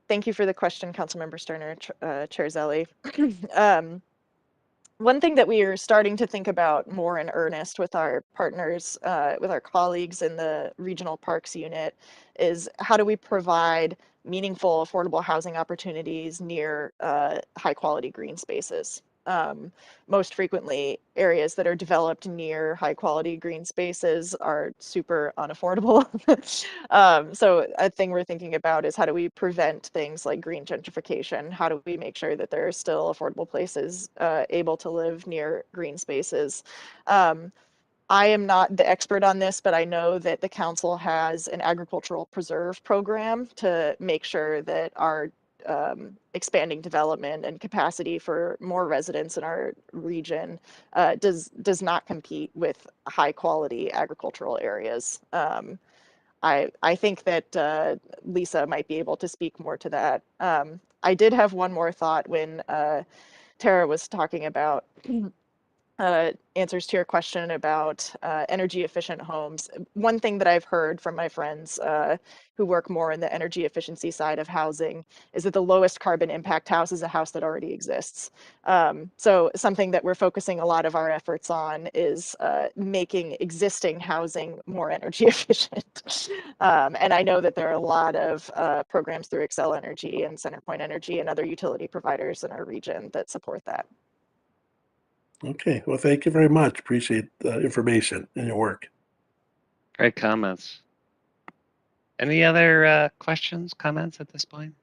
thank you for the question, Councilmember Sterner, Chair Zelli. One thing that we are starting to think about more in earnest with our partners, with our colleagues in the Regional Parks Unit, is how do we provide meaningful, affordable housing opportunities near high quality green spaces. Most frequently, areas that are developed near high quality green spaces are super unaffordable. So a thing we're thinking about is how do we prevent things like green gentrification? How do we make sure that there are still affordable places able to live near green spaces? I am not the expert on this, but I know that the council has an agricultural preserve program to make sure that our expanding development and capacity for more residents in our region does not compete with high quality agricultural areas. I think that Lisa might be able to speak more to that. I did have one more thought when Tara was talking about answers to your question about energy efficient homes. One thing that I've heard from my friends who work more in the energy efficiency side of housing is that the lowest carbon impact house is a house that already exists. So something that we're focusing a lot of our efforts on is making existing housing more energy efficient. And I know that there are a lot of programs through Excel Energy and Centerpoint Energy and other utility providers in our region that support that. Okay, well, thank you very much. Appreciate the information and your work. Great comments. Any other questions, comments at this point?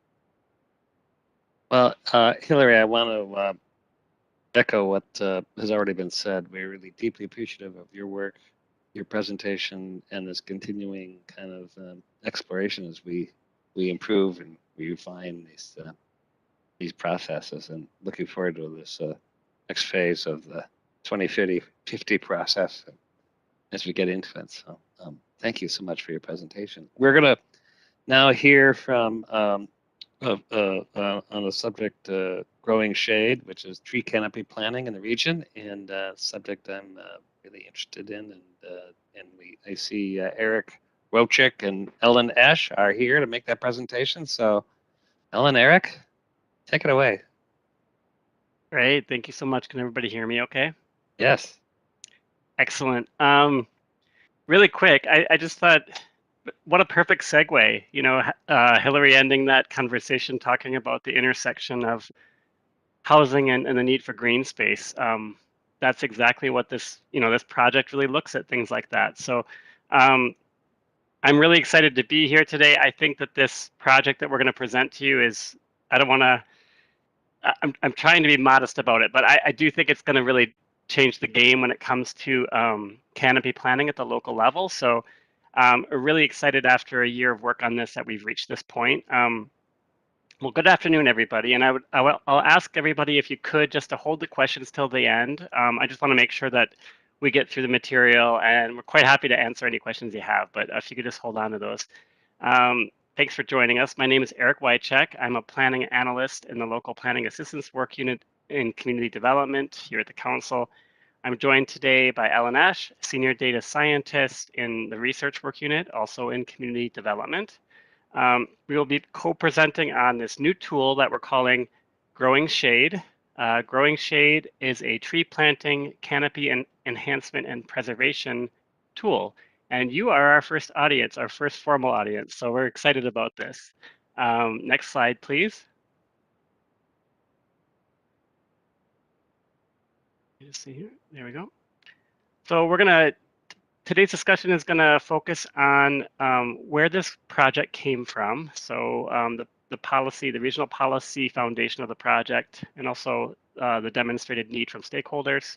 Well, Hilary, I want to echo what has already been said. We're really deeply appreciative of your work, your presentation, and this continuing kind of exploration as we improve and we refine these processes, and looking forward to this next phase of the 2050 process as we get into it. So thank you so much for your presentation. We're going to now hear from on the subject growing shade, which is tree canopy planning in the region, and subject I'm really interested in. And I see Eric Wojchik and Ellen Esch are here to make that presentation. So Ellen, Eric, take it away. Great. Thank you so much. Can everybody hear me okay? Yes. Excellent. Really quick, I just thought, what a perfect segue. You know, Hilary ending that conversation talking about the intersection of housing and the need for green space. That's exactly what this project really looks at, things like that. So um, I'm really excited to be here today. I think that this project that we're going to present to you is, I don't want to, I'm trying to be modest about it, but I do think it's going to really change the game when it comes to canopy planning at the local level. So we're really excited after a year of work on this that we've reached this point. Well, good afternoon, everybody. And I'll ask everybody if you could just to hold the questions till the end. I just want to make sure that we get through the material, and we're quite happy to answer any questions you have, but if you could just hold on to those. Thanks for joining us. My name is Eric Wojchik. I'm a planning analyst in the local planning assistance work unit in community development here at the council. I'm joined today by Ellen Esch, senior data scientist in the research work unit, also in community development. We will be co-presenting on this new tool that we're calling Growing Shade. Growing Shade is a tree planting, canopy and enhancement and preservation tool. And you are our first audience, our first formal audience. So we're excited about this. Next slide, please. You see here, there we go. So today's discussion is going to focus on where this project came from. So the policy, the regional policy foundation of the project, and also the demonstrated need from stakeholders.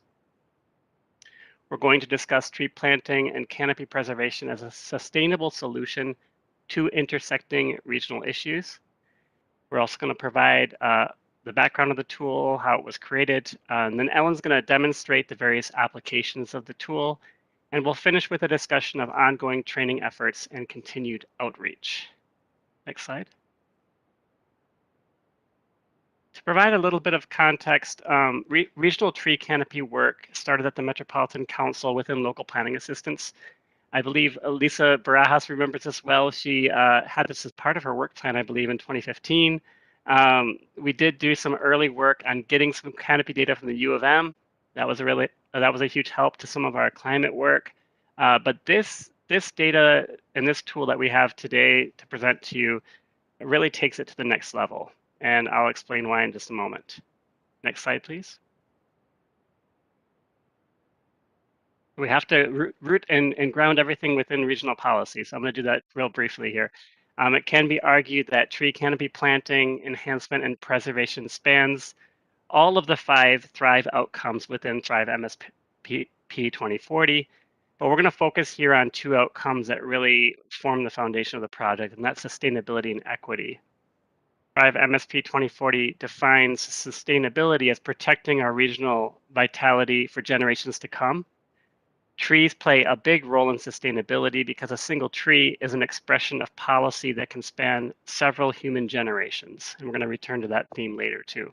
We're going to discuss tree planting and canopy preservation as a sustainable solution to intersecting regional issues. We're also going to provide the background of the tool, how it was created, and then Ellen's going to demonstrate the various applications of the tool. And we'll finish with a discussion of ongoing training efforts and continued outreach. Next slide. To provide a little bit of context, regional tree canopy work started at the Metropolitan Council within local planning assistance. I believe Lisa Barajas remembers this well. She had this as part of her work plan, I believe, in 2015. We did do some early work on getting some canopy data from the U of M. That was a huge help to some of our climate work. But this data and this tool that we have today to present to you really takes it to the next level. And I'll explain why in just a moment. Next slide, please. We have to root and ground everything within regional policy. So I'm going to do that real briefly here. It can be argued that tree canopy planting, enhancement, and preservation spans all of the 5 Thrive outcomes within Thrive MSP 2040. But we're going to focus here on 2 outcomes that really form the foundation of the project, and that's sustainability and equity. Thrive MSP 2040 defines sustainability as protecting our regional vitality for generations to come. Trees play a big role in sustainability because a single tree is an expression of policy that can span several human generations. And we're going to return to that theme later too.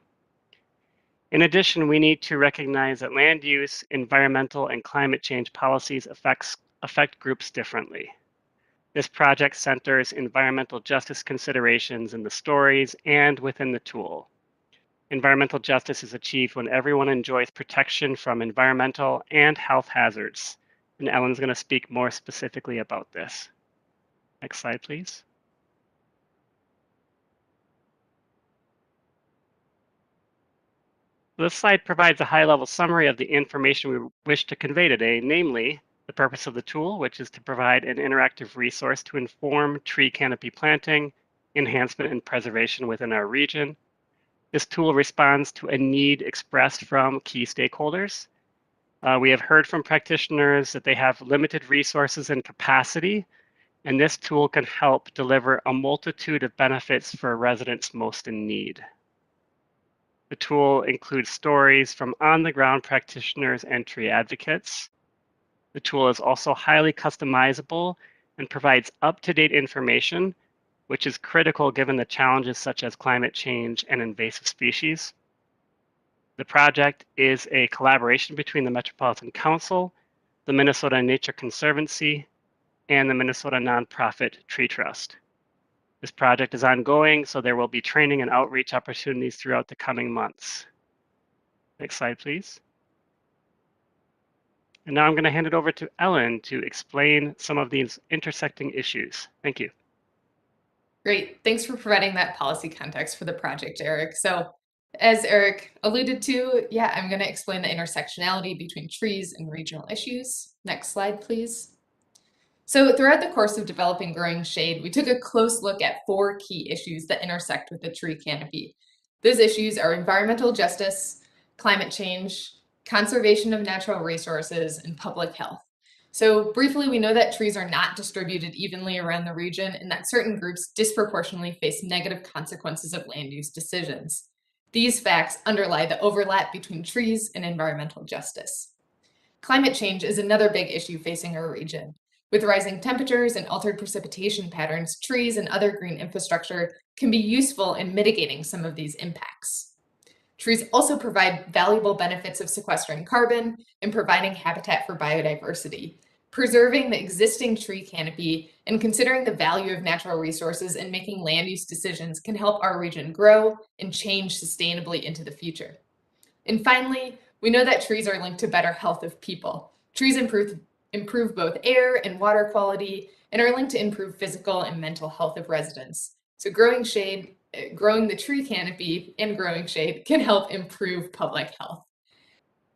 In addition, we need to recognize that land use, environmental, and climate change policies affect groups differently. This project centers environmental justice considerations in the stories and within the tool. Environmental justice is achieved when everyone enjoys protection from environmental and health hazards. And Ellen's going to speak more specifically about this. Next slide, please. This slide provides a high-level summary of the information we wish to convey today, namely the purpose of the tool, which is to provide an interactive resource to inform tree canopy planting, enhancement, and preservation within our region. This tool responds to a need expressed from key stakeholders. We have heard from practitioners that they have limited resources and capacity, and this tool can help deliver a multitude of benefits for residents most in need. The tool includes stories from on-the-ground practitioners and tree advocates. The tool is also highly customizable and provides up-to-date information, which is critical given the challenges such as climate change and invasive species. The project is a collaboration between the Metropolitan Council, the Minnesota Nature Conservancy, and the Minnesota nonprofit Tree Trust. This project is ongoing, so there will be training and outreach opportunities throughout the coming months. Next slide, please. And now I'm going to hand it over to Ellen to explain some of these intersecting issues. Thank you. Great. Thanks for providing that policy context for the project, Eric. So as Eric alluded to, yeah, I'm going to explain the intersectionality between trees and regional issues. Next slide, please. So throughout the course of developing Growing Shade, we took a close look at 4 key issues that intersect with the tree canopy. Those issues are environmental justice, climate change, conservation of natural resources, and public health. So briefly, we know that trees are not distributed evenly around the region and that certain groups disproportionately face negative consequences of land use decisions. These facts underlie the overlap between trees and environmental justice. Climate change is another big issue facing our region. With rising temperatures and altered precipitation patterns, trees and other green infrastructure can be useful in mitigating some of these impacts. Trees also provide valuable benefits of sequestering carbon and providing habitat for biodiversity. Preserving the existing tree canopy and considering the value of natural resources and making land use decisions can help our region grow and change sustainably into the future. And finally, we know that trees are linked to better health of people. Trees improve both air and water quality and are linked to improve physical and mental health of residents. So growing the tree canopy and growing shade can help improve public health.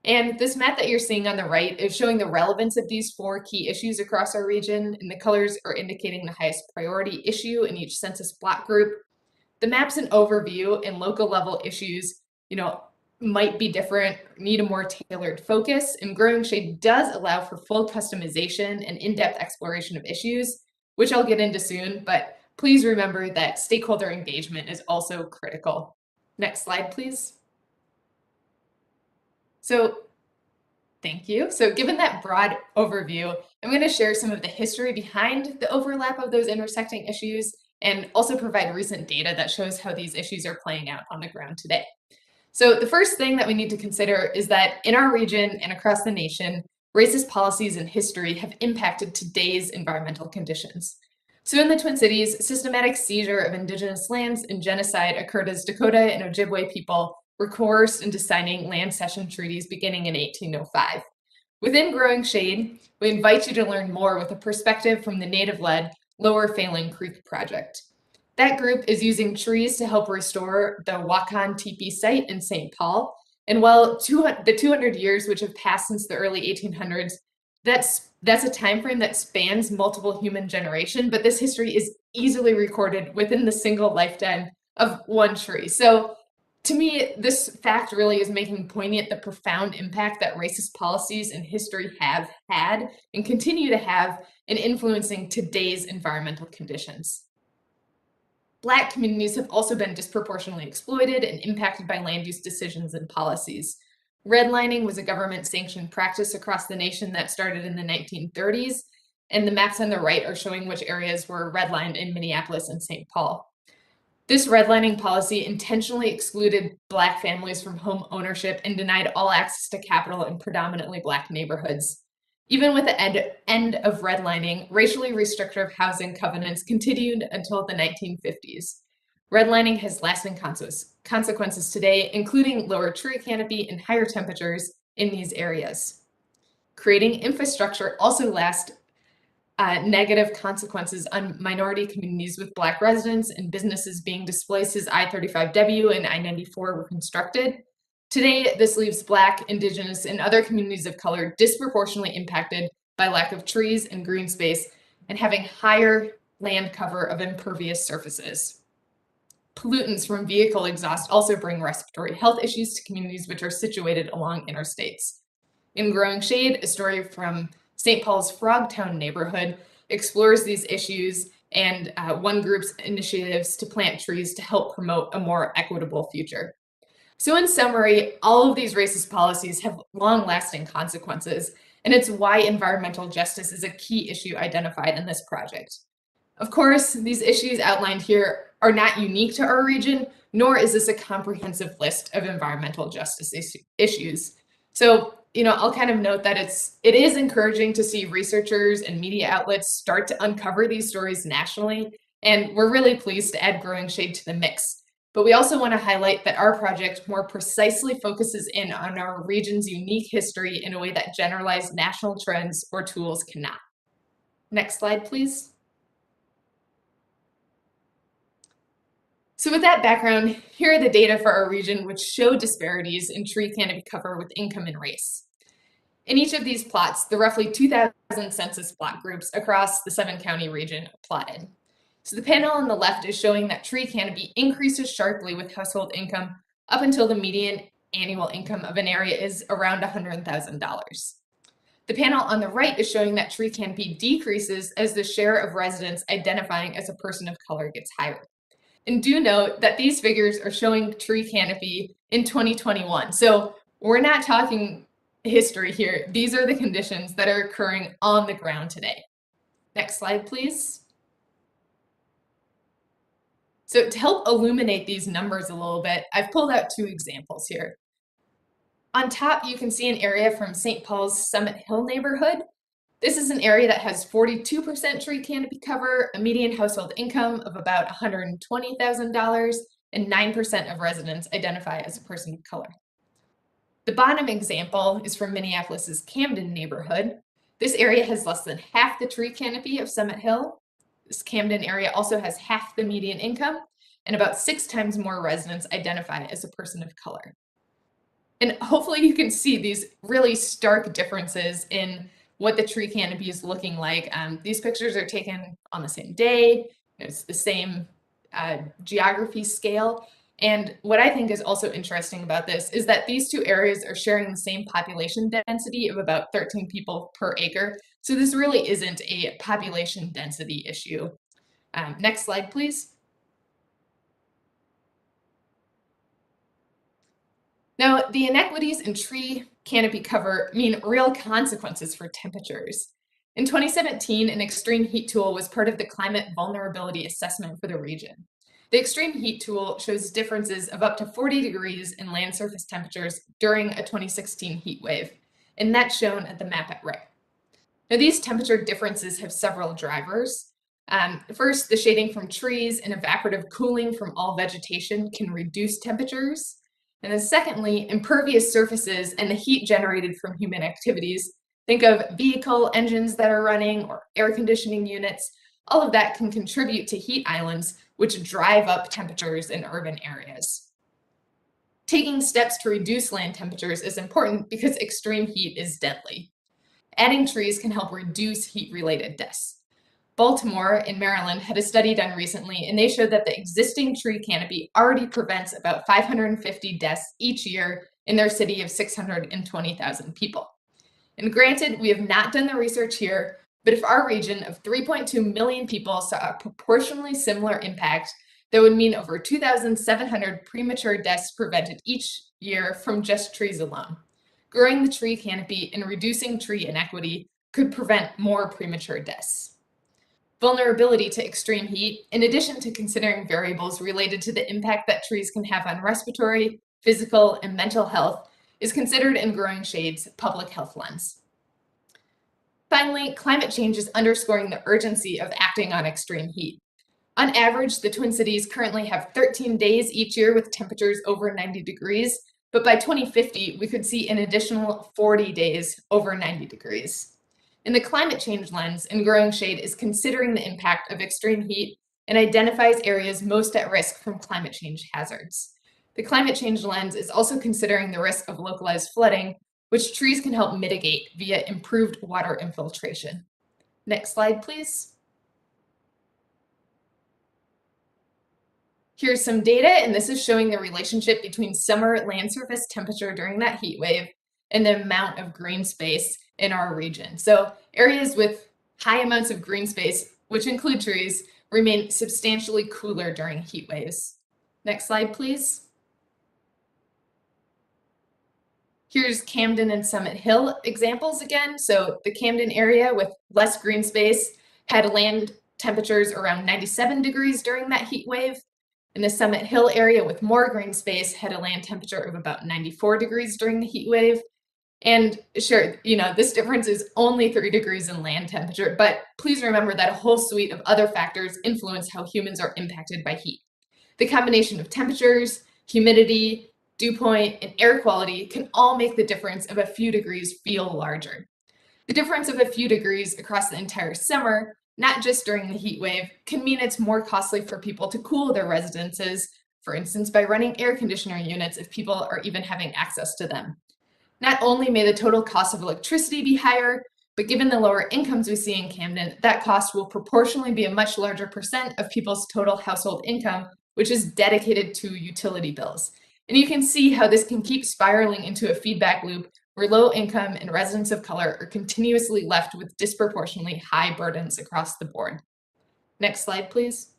And this map that you're seeing on the right is showing the relevance of these 4 key issues across our region, and the colors are indicating the highest priority issue in each census block group. The map's an overview, and local level issues, might be different, need a more tailored focus, and Growing Shade does allow for full customization and in-depth exploration of issues, which I'll get into soon, but please remember that stakeholder engagement is also critical. Next slide, please. So, thank you. So given that broad overview, I'm going to share some of the history behind the overlap of those intersecting issues and also provide recent data that shows how these issues are playing out on the ground today. So the first thing that we need to consider is that in our region and across the nation, racist policies and history have impacted today's environmental conditions. So in the Twin Cities, systematic seizure of indigenous lands and genocide occurred as Dakota and Ojibwe people were coerced into signing land cession treaties beginning in 1805. Within Growing Shade, we invite you to learn more with a perspective from the native-led Lower Failing Creek project. That group is using trees to help restore the Wakan Teepee site in St. Paul. And while the 200 years which have passed since the early 1800s, that's a time frame that spans multiple human generations, but this history is easily recorded within the single lifetime of one tree. So to me, this fact really is making poignant the profound impact that racist policies and history have had and continue to have in influencing today's environmental conditions. Black communities have also been disproportionately exploited and impacted by land use decisions and policies. Redlining was a government-sanctioned practice across the nation that started in the 1930s, and the maps on the right are showing which areas were redlined in Minneapolis and St. Paul. This redlining policy intentionally excluded Black families from home ownership and denied all access to capital in predominantly Black neighborhoods. Even with the end of redlining, racially restrictive housing covenants continued until the 1950s. Redlining has lasting consequences today, including lower tree canopy and higher temperatures in these areas. Creating infrastructure also negative consequences on minority communities with Black residents and businesses being displaced as I-35W and I-94 were constructed. Today, this leaves Black, Indigenous, and other communities of color disproportionately impacted by lack of trees and green space and having higher land cover of impervious surfaces. Pollutants from vehicle exhaust also bring respiratory health issues to communities which are situated along interstates. In Growing Shade, a story from St. Paul's Frogtown neighborhood explores these issues and one group's initiatives to plant trees to help promote a more equitable future. So in summary, all of these racist policies have long-lasting consequences, and it's why environmental justice is a key issue identified in this project. Of course, these issues outlined here are not unique to our region, nor is this a comprehensive list of environmental justice issues. So, I'll kind of note that it is encouraging to see researchers and media outlets start to uncover these stories nationally, and we're really pleased to add Growing Shade to the mix. but we also want to highlight that our project more precisely focuses in on our region's unique history in a way that generalized national trends or tools cannot. Next slide, please. So with that background, here are the data for our region which show disparities in tree canopy cover with income and race. In each of these plots, the roughly 2,000 census plot groups across the 7-county region are plotted. So the panel on the left is showing that tree canopy increases sharply with household income up until the median annual income of an area is around $100,000. The panel on the right is showing that tree canopy decreases as the share of residents identifying as a person of color gets higher. And do note that these figures are showing tree canopy in 2021. So we're not talking history here. These are the conditions that are occurring on the ground today. Next slide, please. So to help illuminate these numbers a little bit, I've pulled out 2 examples here. On top, you can see an area from St. Paul's Summit Hill neighborhood. This is an area that has 42% tree canopy cover, a median household income of about $120,000, and 9% of residents identify as a person of color. The bottom example is from Minneapolis's Camden neighborhood. This area has less than half the tree canopy of Summit Hill. This Camden area also has half the median income, and about 6 times more residents identify as a person of color. And hopefully you can see these really stark differences in what the tree canopy is looking like. These pictures are taken on the same day. It's the same geography scale. And what I think is also interesting about this is that these 2 areas are sharing the same population density of about 13 people per acre. So this really isn't a population density issue. Next slide, please. Now, the inequities in tree canopy cover mean real consequences for temperatures. In 2017, an extreme heat tool was part of the climate vulnerability assessment for the region. The extreme heat tool shows differences of up to 40 degrees in land surface temperatures during a 2016 heat wave, and that's shown at the map at right. Now, these temperature differences have several drivers. First, the shading from trees and evaporative cooling from all vegetation can reduce temperatures. And then secondly, impervious surfaces and the heat generated from human activities. Think of vehicle engines that are running or air conditioning units. All of that can contribute to heat islands, which drive up temperatures in urban areas. Taking steps to reduce land temperatures is important because extreme heat is deadly. Adding trees can help reduce heat-related deaths. Baltimore in Maryland had a study done recently, and they showed that the existing tree canopy already prevents about 550 deaths each year in their city of 620,000 people. And granted, we have not done the research here, but if our region of 3.2 million people saw a proportionally similar impact, that would mean over 2,700 premature deaths prevented each year from just trees alone. Growing the tree canopy and reducing tree inequity could prevent more premature deaths. Vulnerability to extreme heat, in addition to considering variables related to the impact that trees can have on respiratory, physical, and mental health, is considered in Growing Shade's public health lens. Finally, climate change is underscoring the urgency of acting on extreme heat. On average, the Twin Cities currently have 13 days each year with temperatures over 90 degrees, but by 2050, we could see an additional 40 days over 90 degrees. In the climate change lens, and Growing Shade is considering the impact of extreme heat and identifies areas most at risk from climate change hazards. The climate change lens is also considering the risk of localized flooding, which trees can help mitigate via improved water infiltration. Next slide, please. Here's some data, and this is showing the relationship between summer land surface temperature during that heat wave and the amount of green space in our region. So areas with high amounts of green space, which include trees, remain substantially cooler during heat waves. Next slide, please. Here's Camden and Summit Hill examples again. So the Camden area with less green space had land temperatures around 97 degrees during that heat wave. And the Summit Hill area with more green space had a land temperature of about 94 degrees during the heat wave. And sure, this difference is only 3 degrees in land temperature, but please remember that a whole suite of other factors influence how humans are impacted by heat. The combination of temperatures, humidity, dew point, and air quality can all make the difference of a few degrees feel larger. The difference of a few degrees across the entire summer, not just during the heat wave, can mean it's more costly for people to cool their residences, for instance, by running air conditioner units if people are even having access to them. Not only may the total cost of electricity be higher, but given the lower incomes we see in Camden, that cost will proportionally be a much larger percent of people's total household income, which is dedicated to utility bills. And you can see how this can keep spiraling into a feedback loop where low income and residents of color are continuously left with disproportionately high burdens across the board. Next slide, please.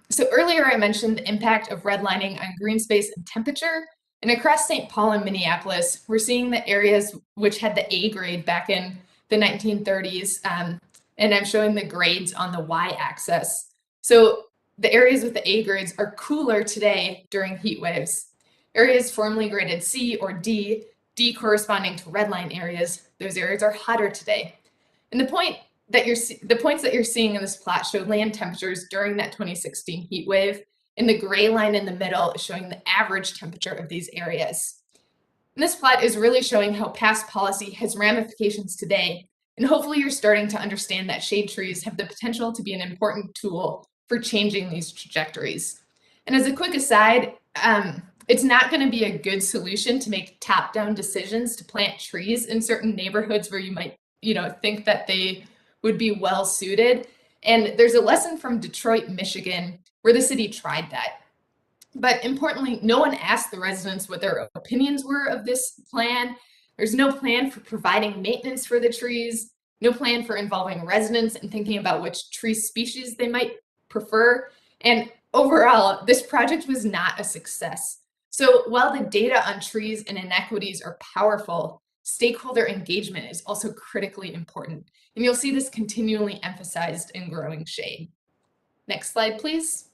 So earlier I mentioned the impact of redlining on green space and temperature. And across St. Paul and Minneapolis, we're seeing the areas which had the A grade back in the 1930s. And I'm showing the grades on the y-axis. So the areas with the A grades are cooler today during heat waves. Areas formerly graded C or D, D corresponding to redline areas, those areas are hotter today. And the points that you're seeing in this plot show land temperatures during that 2016 heat wave, and the gray line in the middle is showing the average temperature of these areas. And this plot is really showing how past policy has ramifications today, and hopefully you're starting to understand that shade trees have the potential to be an important tool for changing these trajectories. And as a quick aside, it's not going to be a good solution to make top-down decisions to plant trees in certain neighborhoods where you might, think that they would be well suited. And there's a lesson from Detroit, Michigan, where the city tried that. But importantly, no one asked the residents what their opinions were of this plan. There's no plan for providing maintenance for the trees, no plan for involving residents and thinking about which tree species they might prefer. And overall, this project was not a success. So while the data on trees and inequities are powerful, stakeholder engagement is also critically important. And you'll see this continually emphasized in growing shade. Next slide, please.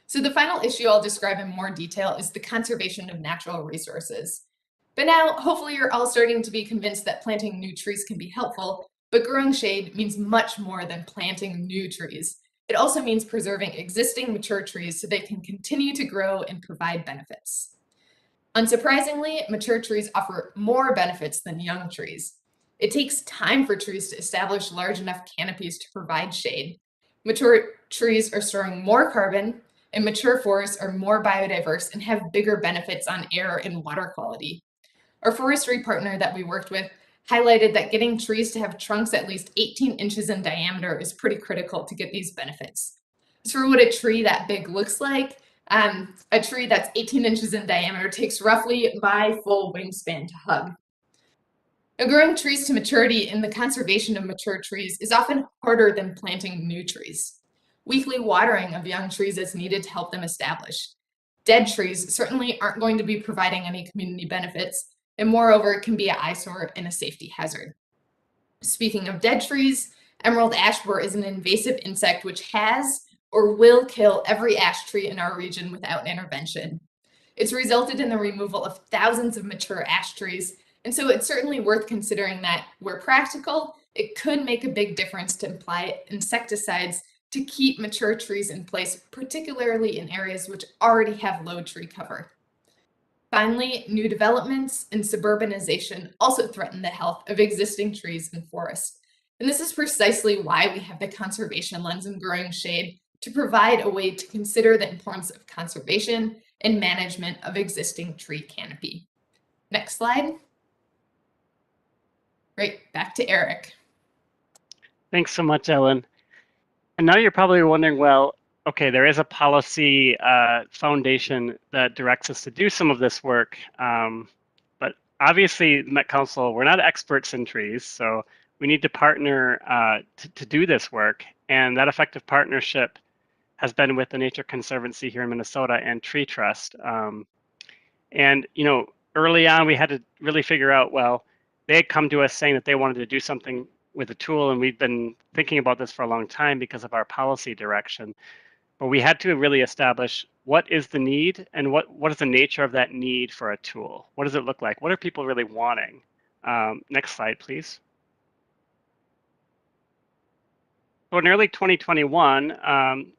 So the final issue I'll describe in more detail is the conservation of natural resources. But now, hopefully you're all starting to be convinced that planting new trees can be helpful, but growing shade means much more than planting new trees. It also means preserving existing mature trees so they can continue to grow and provide benefits. Unsurprisingly, mature trees offer more benefits than young trees. It takes time for trees to establish large enough canopies to provide shade. Mature trees are storing more carbon, and mature forests are more biodiverse and have bigger benefits on air and water quality. Our forestry partner that we worked with highlighted that getting trees to have trunks at least 18 inches in diameter is pretty critical to get these benefits. As for what a tree that big looks like, a tree that's 18 inches in diameter takes roughly my full wingspan to hug. Now, growing trees to maturity and the conservation of mature trees is often harder than planting new trees. Weekly watering of young trees is needed to help them establish. Dead trees certainly aren't going to be providing any community benefits, and moreover, it can be an eyesore and a safety hazard. Speaking of dead trees, emerald ash borer is an invasive insect which has or will kill every ash tree in our region without intervention. It's resulted in the removal of thousands of mature ash trees, and so it's certainly worth considering that, where practical, it could make a big difference to apply insecticides to keep mature trees in place, particularly in areas which already have low tree cover. Finally, new developments and suburbanization also threaten the health of existing trees and forests. And this is precisely why we have the conservation lens in growing shade, to provide a way to consider the importance of conservation and management of existing tree canopy. Next slide. Great, back to Eric. Thanks so much, Ellen. And now you're probably wondering, well, okay, there is a policy foundation that directs us to do some of this work, but obviously, Met Council, we're not experts in trees, so we need to partner to do this work, and that effective partnership has been with the Nature Conservancy here in Minnesota and Tree Trust. And early on, we had to really figure out, well, they had come to us saying that they wanted to do something with the tool, and we've been thinking about this for a long time because of our policy direction. But we had to really establish what is the need and what is the nature of that need for a tool? What does it look like? What are people really wanting? Next slide, please. So in early 2021,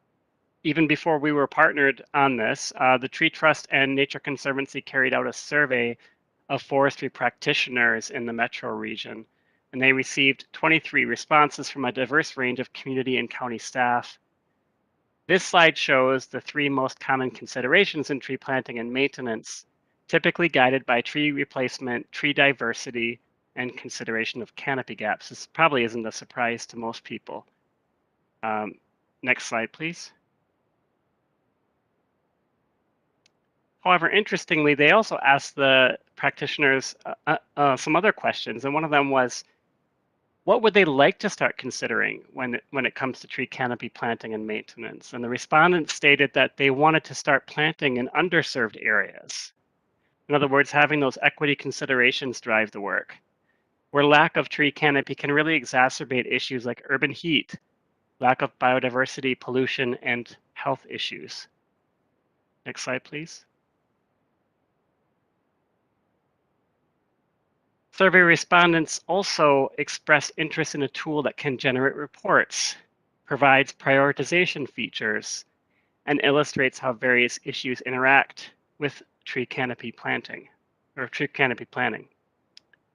even before we were partnered on this, the Tree Trust and Nature Conservancy carried out a survey of forestry practitioners in the metro region, and they received 23 responses from a diverse range of community and county staff. This slide shows the 3 most common considerations in tree planting and maintenance, typically guided by tree replacement, tree diversity, and consideration of canopy gaps. This probably isn't a surprise to most people. Next slide, please. However, interestingly, they also asked the practitioners some other questions, and one of them was, what would they like to start considering when it comes to tree canopy planting and maintenance? And the respondents stated that they wanted to start planting in underserved areas. In other words, having those equity considerations drive the work, where lack of tree canopy can really exacerbate issues like urban heat, lack of biodiversity, pollution, and health issues. Next slide, please. Survey respondents also expressed interest in a tool that can generate reports, provides prioritization features, and illustrates how various issues interact with tree canopy planting or tree canopy planning.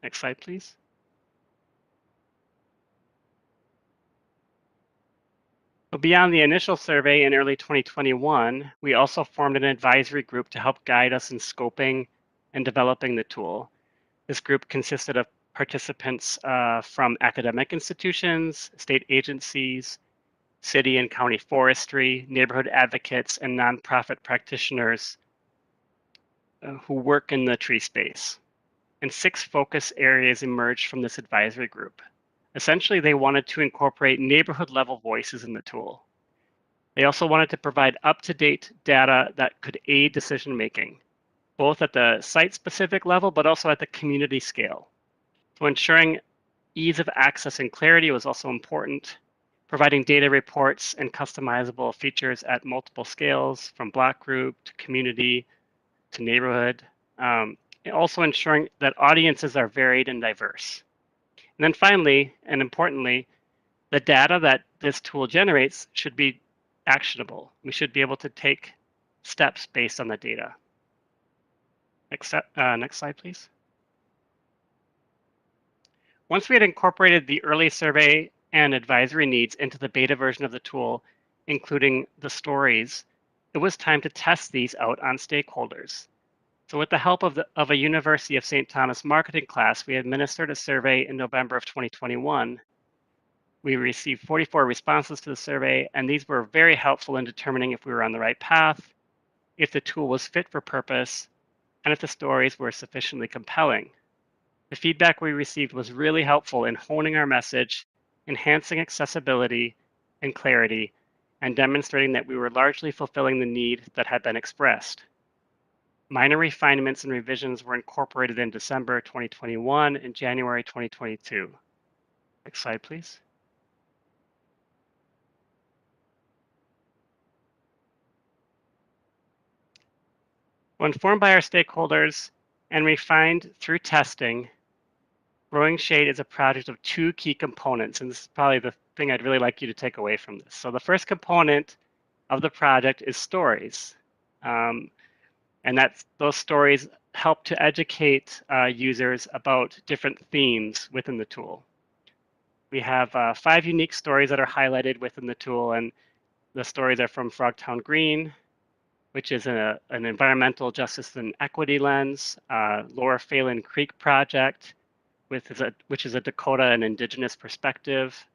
Next slide, please. So beyond the initial survey in early 2021, we also formed an advisory group to help guide us in scoping and developing the tool. This group consisted of participants from academic institutions, state agencies, city and county forestry, neighborhood advocates, and nonprofit practitioners who work in the tree space. And 6 focus areas emerged from this advisory group. Essentially, they wanted to incorporate neighborhood level voices in the tool. They also wanted to provide up-to-date data that could aid decision making, both at the site-specific level, but also at the community scale. So ensuring ease of access and clarity was also important, providing data reports and customizable features at multiple scales, from block group to community to neighborhood. And also ensuring that audiences are varied and diverse. And then finally, and importantly, the data that this tool generates should be actionable. We should be able to take steps based on the data. Next slide, please. Once we had incorporated the early survey and advisory needs into the beta version of the tool, including the stories, it was time to test these out on stakeholders. So with the help of a University of St. Thomas marketing class, we administered a survey in November of 2021. We received 44 responses to the survey, and these were very helpful in determining if we were on the right path, if the tool was fit for purpose, and if the stories were sufficiently compelling. The feedback we received was really helpful in honing our message, enhancing accessibility and clarity, and demonstrating that we were largely fulfilling the need that had been expressed. Minor refinements and revisions were incorporated in December 2021 and January 2022. Next slide, please. When informed by our stakeholders and refined through testing, Growing Shade is a project of 2 key components, and this is probably the thing I'd really like you to take away from this. So the first component of the project is stories. And those stories help to educate users about different themes within the tool. We have 5 unique stories that are highlighted within the tool, and the stories are from Frogtown Green, which is an environmental justice and equity lens, Lower Phelan Creek Project, which is a Dakota and Indigenous perspective,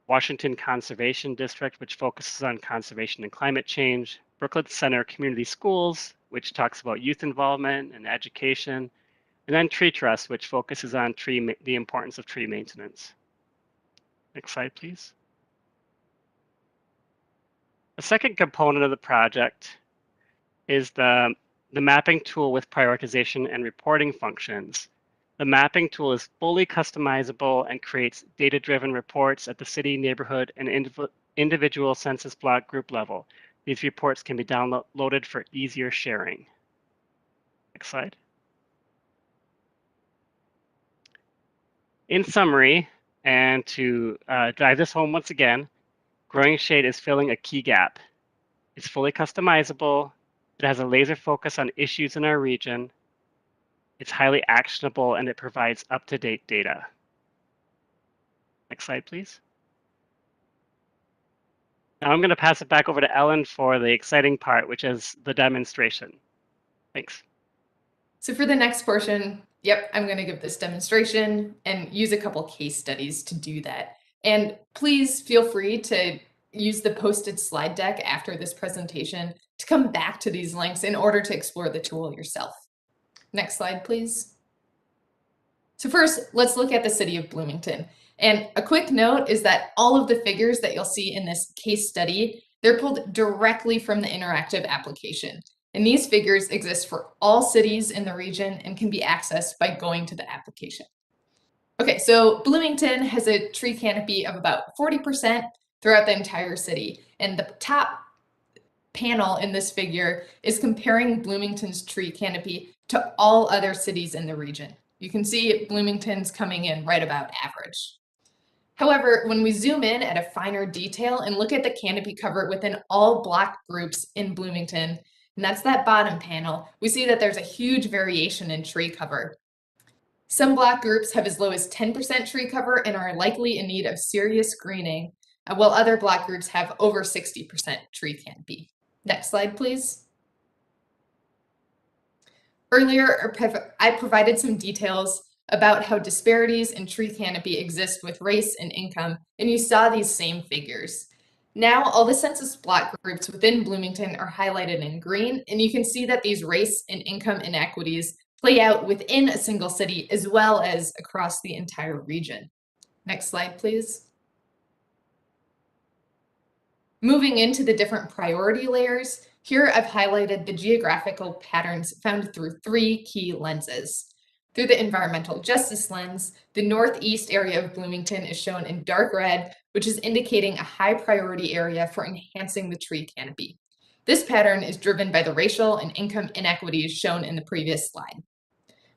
Washington Conservation District, which focuses on conservation and climate change, Brooklyn Center Community Schools, which talks about youth involvement and education, and then Tree Trust, which focuses on the importance of tree maintenance. Next slide, please. The second component of the project is the mapping tool with prioritization and reporting functions. The mapping tool is fully customizable and creates data-driven reports at the city, neighborhood, and individual census block group level. These reports can be downloaded for easier sharing. Next slide. In summary, and to drive this home once again, Growing Shade is filling a key gap. It's fully customizable. It has a laser focus on issues in our region. It's highly actionable, and it provides up-to-date data. Next slide, please. Now I'm going to pass it back over to Ellen for the exciting part, which is the demonstration. Thanks. So for the next portion, yep, I'm going to give this demonstration and use a couple case studies to do that. And please feel free to use the posted slide deck after this presentation to come back to these links in order to explore the tool yourself. Next slide, please. So first, let's look at the city of Bloomington. And a quick note is that all of the figures that you'll see in this case study, they're pulled directly from the interactive application. And these figures exist for all cities in the region and can be accessed by going to the application. Okay, so Bloomington has a tree canopy of about 40% throughout the entire city. And the top panel in this figure is comparing Bloomington's tree canopy to all other cities in the region. You can see Bloomington's coming in right about average. However, when we zoom in at a finer detail and look at the canopy cover within all block groups in Bloomington, and that's that bottom panel, we see that there's a huge variation in tree cover. Some block groups have as low as 10% tree cover and are likely in need of serious greening, while other block groups have over 60% tree canopy. Next slide, please. Earlier, I provided some details about how disparities in tree canopy exist with race and income, and you saw these same figures. Now, all the census block groups within Bloomington are highlighted in green, and you can see that these race and income inequities play out within a single city as well as across the entire region. Next slide, please. Moving into the different priority layers, here I've highlighted the geographical patterns found through three key lenses. Through the environmental justice lens, the northeast area of Bloomington is shown in dark red, which is indicating a high priority area for enhancing the tree canopy. This pattern is driven by the racial and income inequities shown in the previous slide.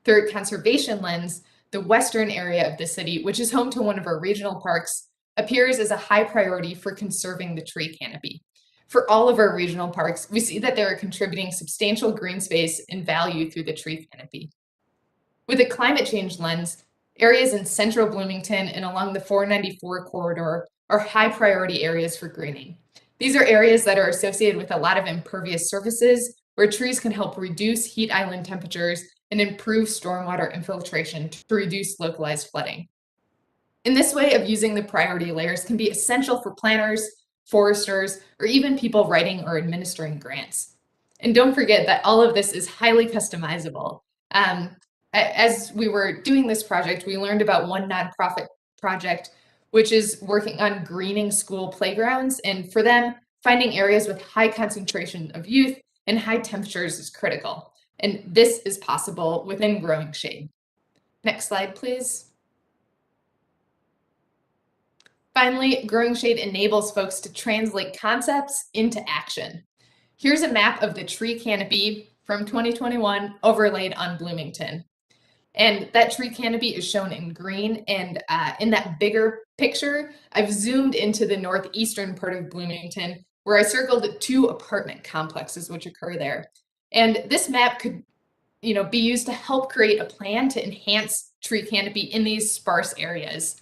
Through conservation lens, the western area of the city, which is home to one of our regional parks, appears as a high priority for conserving the tree canopy. For all of our regional parks, we see that they are contributing substantial green space and value through the tree canopy. With a climate change lens, areas in central Bloomington and along the 494 corridor are high priority areas for greening. These are areas that are associated with a lot of impervious surfaces where trees can help reduce heat island temperatures and improve stormwater infiltration to reduce localized flooding. In this way of using the priority layers can be essential for planners, foresters, or even people writing or administering grants. And don't forget that all of this is highly customizable. As we were doing this project, we learned about one nonprofit project, which is working on greening school playgrounds. And for them, finding areas with high concentration of youth and high temperatures is critical. And this is possible within Growing Shade. Next slide, please. Finally, Growing Shade enables folks to translate concepts into action. Here's a map of the tree canopy from 2021 overlaid on Bloomington. And that tree canopy is shown in green. And in that bigger picture, I've zoomed into the northeastern part of Bloomington, where I circled 2 apartment complexes which occur there. And this map could, be used to help create a plan to enhance tree canopy in these sparse areas.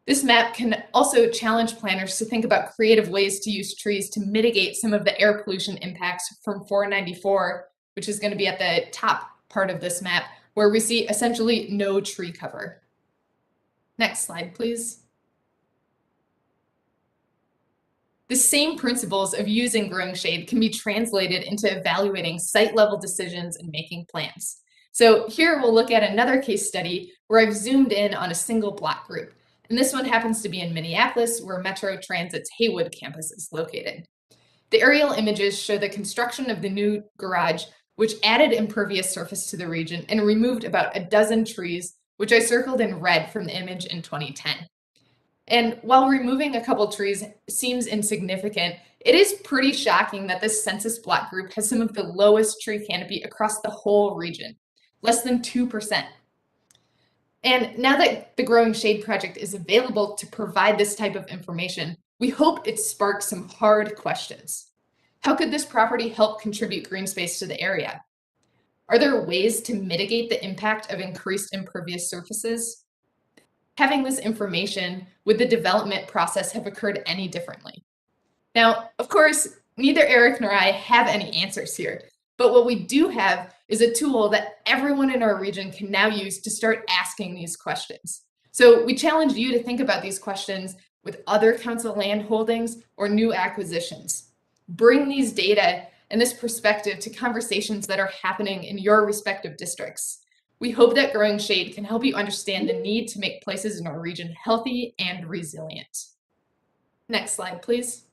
This map can also challenge planners to think about creative ways to use trees to mitigate some of the air pollution impacts from 494, which is going to be at the top part of this map, where we see essentially no tree cover. Next slide, please. The same principles of using Growing Shade can be translated into evaluating site-level decisions and making plans. So here we'll look at another case study where I've zoomed in on a single block group. And this one happens to be in Minneapolis, where Metro Transit's Haywood campus is located. The aerial images show the construction of the new garage, which added impervious surface to the region and removed about a dozen trees, which I circled in red from the image in 2010. And while removing a couple trees seems insignificant, it is pretty shocking that this census block group has some of the lowest tree canopy across the whole region, less than 2%. And now that the Growing Shade Project is available to provide this type of information, we hope it sparks some hard questions. How could this property help contribute green space to the area? Are there ways to mitigate the impact of increased impervious surfaces? Having this information, would the development process have occurred any differently? Now, of course, neither Eric nor I have any answers here, but what we do have is a tool that everyone in our region can now use to start asking these questions. So we challenge you to think about these questions with other council land holdings or new acquisitions. Bring these data and this perspective to conversations that are happening in your respective districts. We hope that Growing Shade can help you understand the need to make places in our region healthy and resilient. Next slide, please.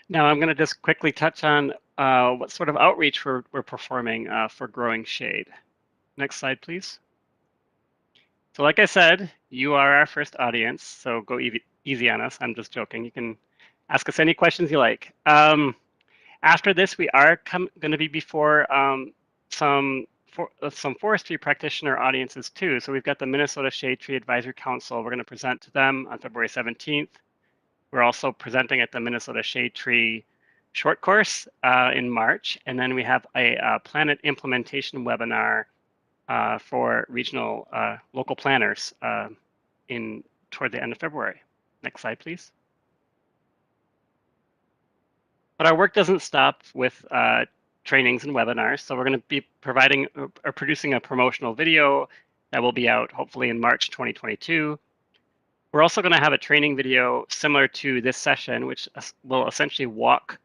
Now I'm going to just quickly touch on what sort of outreach we're performing for Growing Shade. Next slide, please. So like I said, you are our first audience, so go easy on us. I'm just joking. You can ask us any questions you like. After this, we are going to be before some forestry practitioner audiences too. So we've got the Minnesota Shade Tree Advisory Council. We're going to present to them on February 17th. We're also presenting at the Minnesota Shade Tree short course in March. And then we have a planet implementation webinar for regional local planners toward the end of February. Next slide, please. But our work doesn't stop with trainings and webinars. So we're going to be providing or producing a promotional video that will be out hopefully in March 2022. We're also going to have a training video similar to this session, which will essentially walk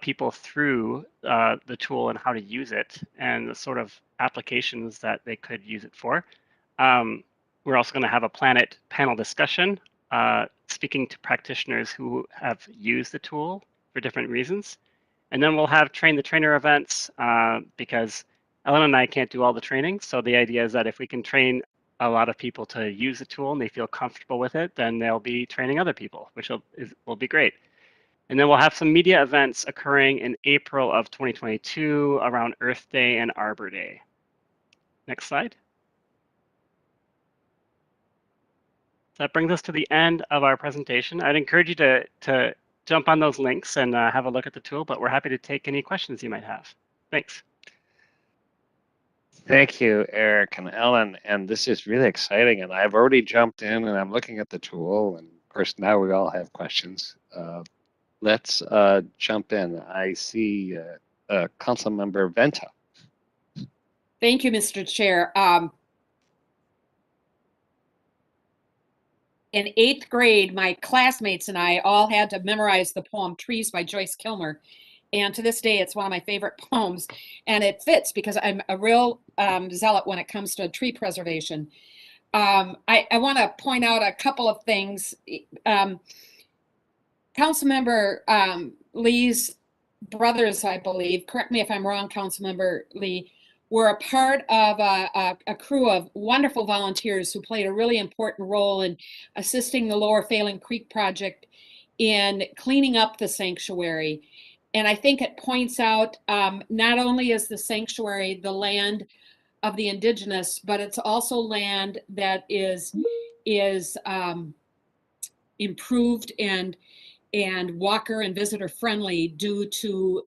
people through the tool and how to use it and the sort of applications that they could use it for. We're also going to have a Planet panel discussion, speaking to practitioners who have used the tool for different reasons. And then we'll have train the trainer events because Ellen and I can't do all the training. So the idea is that if we can train a lot of people to use the tool and they feel comfortable with it, then they'll be training other people, which will be great. And then we'll have some media events occurring in April of 2022 around Earth Day and Arbor Day. Next slide. That brings us to the end of our presentation. I'd encourage you to jump on those links and have a look at the tool, but we're happy to take any questions you might have. Thanks. Thank you, Eric and Ellen. And this is really exciting. And I've already jumped in and I'm looking at the tool. And of course, now we all have questions. Let's jump in. I see Councilmember Venta. Thank you, Mr. Chair. In 8th grade, my classmates and I all had to memorize the poem Trees by Joyce Kilmer. And to this day, it's one of my favorite poems. And it fits because I'm a real zealot when it comes to tree preservation. I want to point out a couple of things. Councilmember Lee's brothers, I believe, correct me if I'm wrong, Councilmember Lee, were a part of a crew of wonderful volunteers who played a really important role in assisting the Lower Phelan Creek project in cleaning up the sanctuary. And I think it points out not only is the sanctuary the land of the indigenous, but it's also land that is improved and walker and visitor friendly due to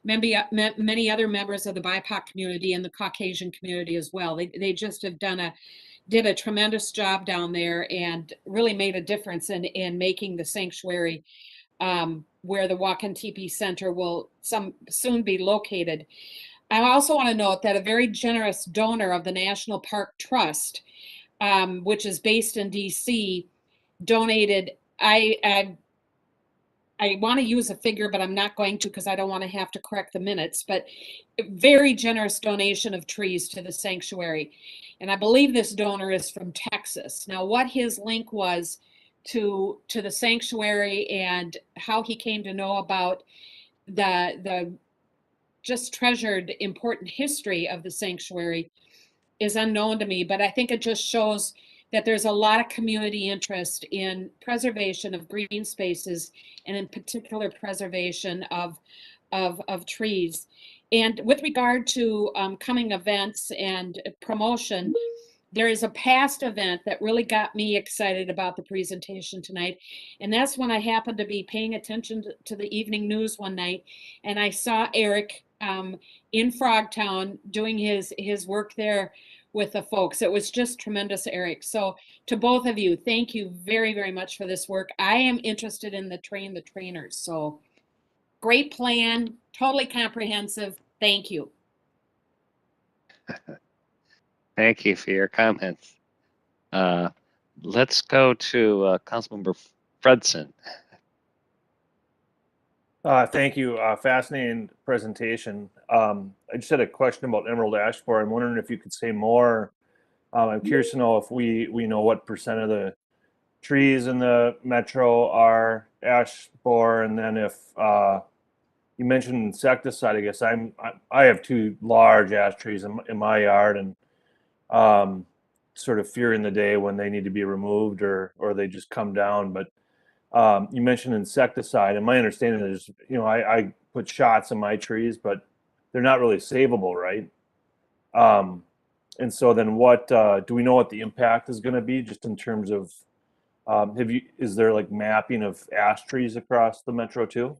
many other members of the BIPOC community and the Caucasian community as well. They just have did a tremendous job down there and really made a difference in making the sanctuary where the Walk-In Teepee Center will soon be located. I also want to note that a very generous donor of the National Park Trust, which is based in DC, donated, I want to use a figure, but I'm not going to because I don't want to have to correct the minutes, but a very generous donation of trees to the sanctuary. And I believe this donor is from Texas. Now, what his link was to the sanctuary and how he came to know about the just treasured important history of the sanctuary is unknown to me, but I think it just shows that there's a lot of community interest in preservation of green spaces, and in particular preservation of trees. And with regard to coming events and promotion, there is a past event that really got me excited about the presentation tonight. And that's when I happened to be paying attention to the evening news one night, and I saw Eric in Frogtown doing his work there with the folks. It was just tremendous, Eric. So to both of you, thank you very, very much for this work. I am interested in the train the trainers. So great plan, totally comprehensive. Thank you. Thank you for your comments. Let's go to Councilmember Fredson. Thank you. Fascinating presentation. I just had a question about Emerald Ash Borer. I'm wondering if you could say more. I'm curious to know if we know what percent of the trees in the metro are ash borer, and then if you mentioned insecticide. I guess I have 2 large ash trees in my yard, and sort of fearing the day when they need to be removed or they just come down. But you mentioned insecticide, and my understanding is, I put shots in my trees, but they're not really savable, right? And so then what, do we know what the impact is going to be just in terms of, is there like mapping of ash trees across the metro too?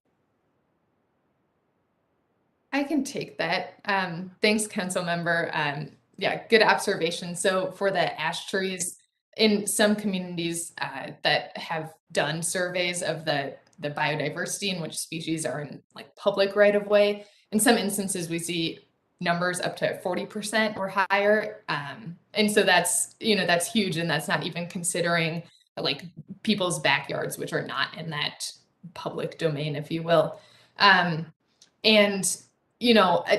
I can take that. Thanks, council member. Yeah, good observation. So for the ash trees, in some communities that have done surveys of the biodiversity and which species are in like public right of way, in some instances we see numbers up to 40% or higher. And so that's, that's huge. And that's not even considering like people's backyards, which are not in that public domain, if you will. And,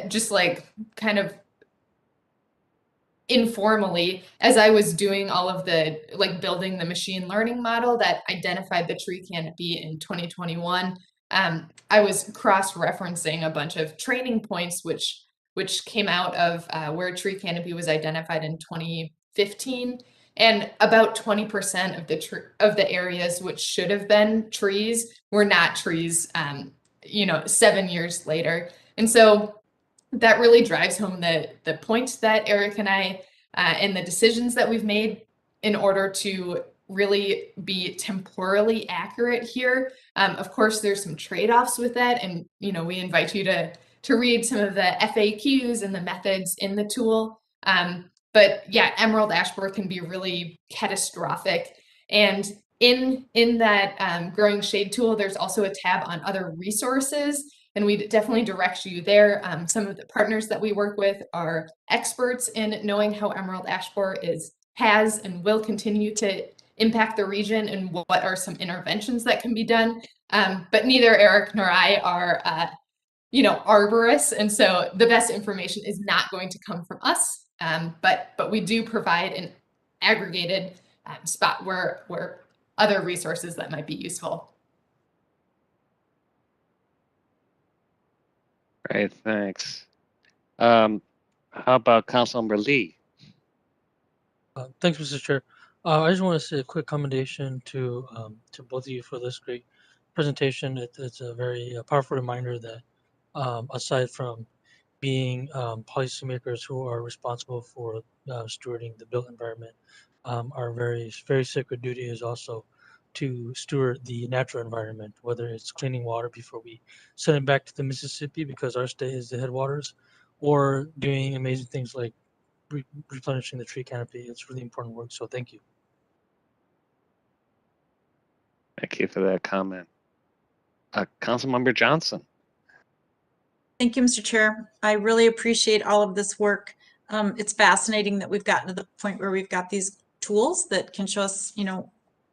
just like kind of informally, as I was doing all of the building the machine learning model that identified the tree canopy in 2021, I was cross-referencing a bunch of training points which came out of where tree canopy was identified in 2015, and about 20% of the areas which should have been trees were not trees 7 years later. And so that really drives home the point that Eric and I and the decisions that we've made in order to really be temporally accurate here. Of course, there's some trade-offs with that, and we invite you to read some of the FAQs and the methods in the tool. But yeah, emerald ash borer can be really catastrophic. And in that growing shade tool, there's also a tab on other resources, and we definitely direct you there. Some of the partners that we work with are experts in knowing how emerald ash borer has and will continue to impact the region, and what are some interventions that can be done. But neither Eric nor I are arborists, and so the best information is not going to come from us. But we do provide an aggregated spot where other resources that might be useful. Great, thanks. How about Councilmember Lee? Thanks, Mr. Chair. I just want to say a quick commendation to both of you for this great presentation. It's a very powerful reminder that aside from being policymakers who are responsible for stewarding the built environment, our very, very sacred duty is also to steward the natural environment, whether it's cleaning water before we send it back to the Mississippi because our state is the headwaters, or doing amazing things like replenishing the tree canopy. It's really important work. So thank you. Thank you for that comment. Councilmember Johnson. Thank you, Mr. Chair. I really appreciate all of this work. It's fascinating that we've gotten to the point where we've got these tools that can show us,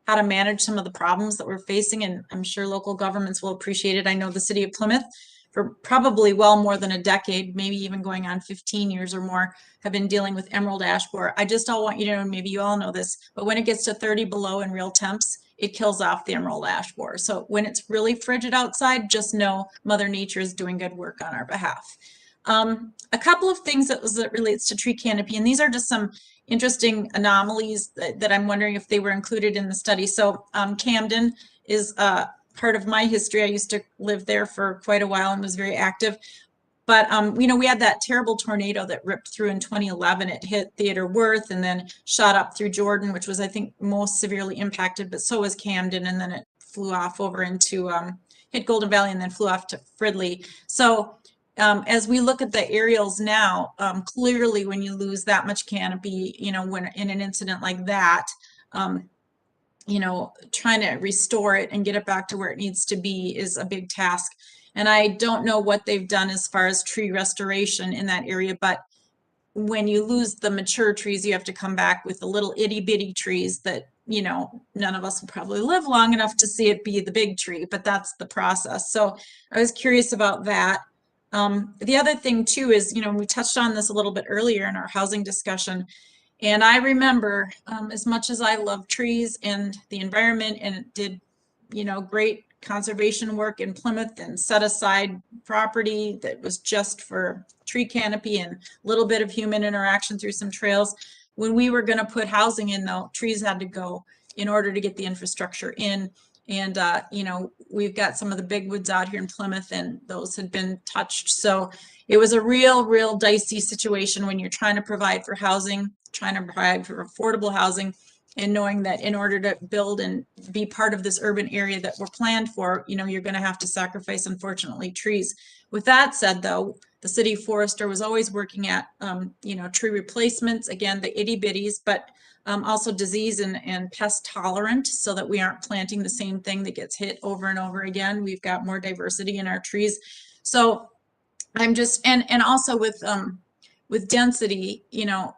how to manage some of the problems that we're facing, and I'm sure local governments will appreciate it. I know the city of Plymouth for probably well more than a decade, maybe even going on 15 years or more, have been dealing with emerald ash borer. I just don't want you to know, maybe you all know this, but when it gets to 30 below in real temps, it kills off the emerald ash borer. So when it's really frigid outside, just know Mother Nature is doing good work on our behalf. A couple of things that relates to tree canopy, and these are just some interesting anomalies that I'm wondering if they were included in the study. So Camden is part of my history. I used to live there for quite a while and was very active. But, you know, we had that terrible tornado that ripped through in 2011. It hit Theodore Worth and then shot up through Jordan, which was, I think, most severely impacted, but so was Camden. And then it flew off over into, hit Golden Valley and then flew off to Fridley. So as we look at the aerials now, clearly when you lose that much canopy, you know, when in an incident like that, you know, trying to restore it and get it back to where it needs to be is a big task. And I don't know what they've done as far as tree restoration in that area, but when you lose the mature trees, you have to come back with the little itty bitty trees that, you know, none of us will probably live long enough to see it be the big tree, but that's the process. So I was curious about that. The other thing too is, you know, we touched on this a little bit earlier in our housing discussion. And I remember as much as I love trees and the environment and did, you know, great conservation work in Plymouth and set aside property that was just for tree canopy and a little bit of human interaction through some trails. When we were going to put housing in, though, trees had to go in order to get the infrastructure in. And, you know, we've got some of the big woods out here in Plymouth and those had been touched. So it was a real dicey situation when you're trying to provide for housing, trying to provide for affordable housing, and knowing that in order to build and be part of this urban area that we're planned for, you know, you're going to have to sacrifice, unfortunately, trees. With that said, though, the city forester was always working at, you know, tree replacements, again, the itty bitties, but also disease and pest tolerant, so that we aren't planting the same thing that gets hit over and over again. We've got more diversity in our trees. So I'm just, and also with density, you know,